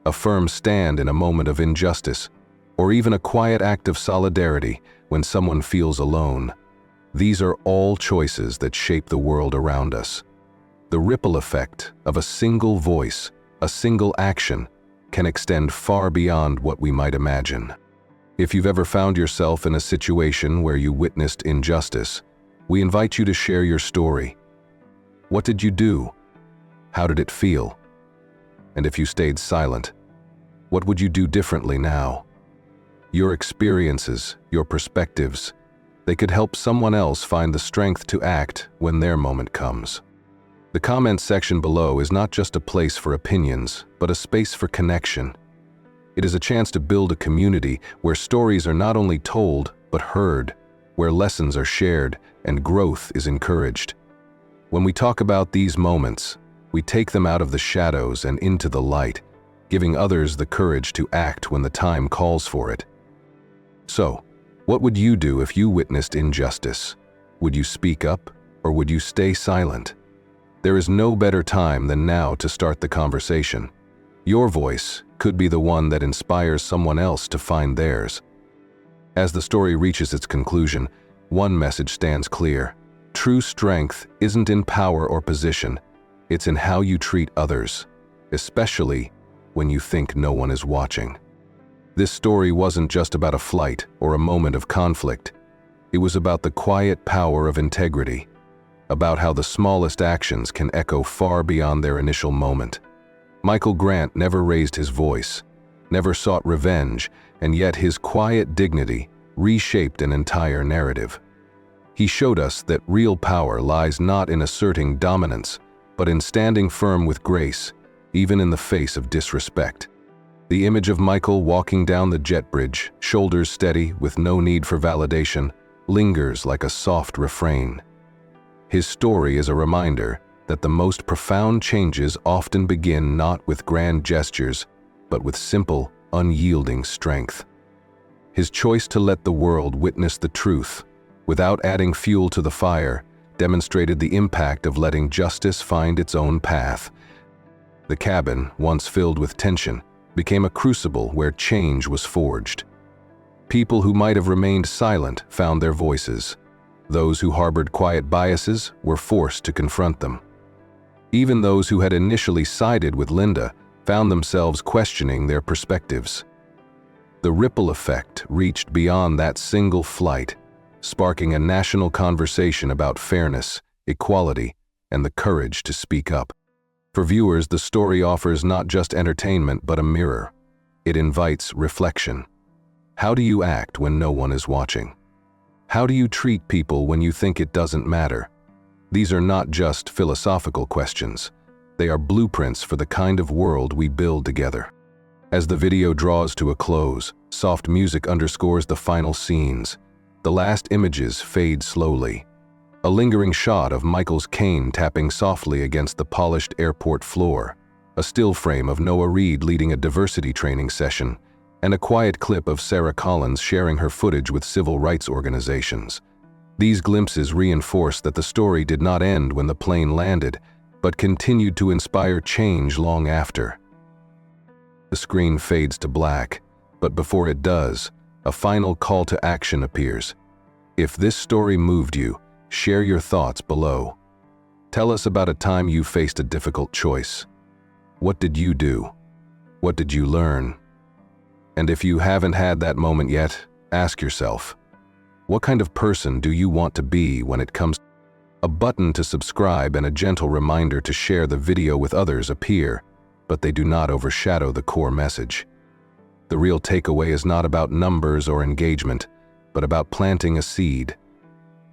a firm stand in a moment of injustice, or even a quiet act of solidarity when someone feels alone, these are all choices that shape the world around us. The ripple effect of a single voice, a single action, can extend far beyond what we might imagine. If you've ever found yourself in a situation where you witnessed injustice, we invite you to share your story. What did you do? How did it feel? And if you stayed silent, what would you do differently now? Your experiences, your perspectives, they could help someone else find the strength to act when their moment comes. The comments section below is not just a place for opinions, but a space for connection. It is a chance to build a community where stories are not only told, but heard, where lessons are shared and growth is encouraged. When we talk about these moments, we take them out of the shadows and into the light, giving others the courage to act when the time calls for it. So, what would you do if you witnessed injustice? Would you speak up, or would you stay silent? There is no better time than now to start the conversation. Your voice could be the one that inspires someone else to find theirs. As the story reaches its conclusion, one message stands clear. True strength isn't in power or position, it's in how you treat others, especially when you think no one is watching. This story wasn't just about a flight or a moment of conflict. It was about the quiet power of integrity, about how the smallest actions can echo far beyond their initial moment. Michael Grant never raised his voice, never sought revenge, and yet his quiet dignity reshaped an entire narrative. He showed us that real power lies not in asserting dominance, but in standing firm with grace, even in the face of disrespect. The image of Michael walking down the jet bridge, shoulders steady with no need for validation, lingers like a soft refrain. His story is a reminder that the most profound changes often begin not with grand gestures, but with simple, unyielding strength. His choice to let the world witness the truth, without adding fuel to the fire, demonstrated the impact of letting justice find its own path. The cabin, once filled with tension, became a crucible where change was forged. People who might have remained silent found their voices. Those who harbored quiet biases were forced to confront them. Even those who had initially sided with Linda found themselves questioning their perspectives. The ripple effect reached beyond that single flight, sparking a national conversation about fairness, equality, and the courage to speak up. For viewers, the story offers not just entertainment but a mirror. It invites reflection. How do you act when no one is watching? How do you treat people when you think it doesn't matter? These are not just philosophical questions. They are blueprints for the kind of world we build together. As the video draws to a close, soft music underscores the final scenes. The last images fade slowly. A lingering shot of Michael's cane tapping softly against the polished airport floor, a still frame of Noah Reid leading a diversity training session, and a quiet clip of Sarah Collins sharing her footage with civil rights organizations. These glimpses reinforce that the story did not end when the plane landed, but continued to inspire change long after. The screen fades to black, but before it does, a final call to action appears. If this story moved you, share your thoughts below. Tell us about a time you faced a difficult choice. What did you do? What did you learn? And if you haven't had that moment yet, ask yourself, what kind of person do you want to be when it comes? A button to subscribe and a gentle reminder to share the video with others appear, but they do not overshadow the core message. The real takeaway is not about numbers or engagement, but about planting a seed.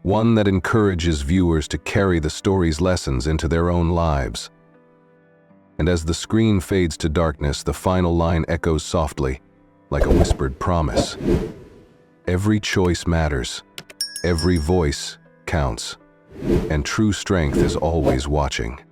One that encourages viewers to carry the story's lessons into their own lives. And as the screen fades to darkness, the final line echoes softly, like a whispered promise. Every choice matters. Every voice counts. And true strength is always watching.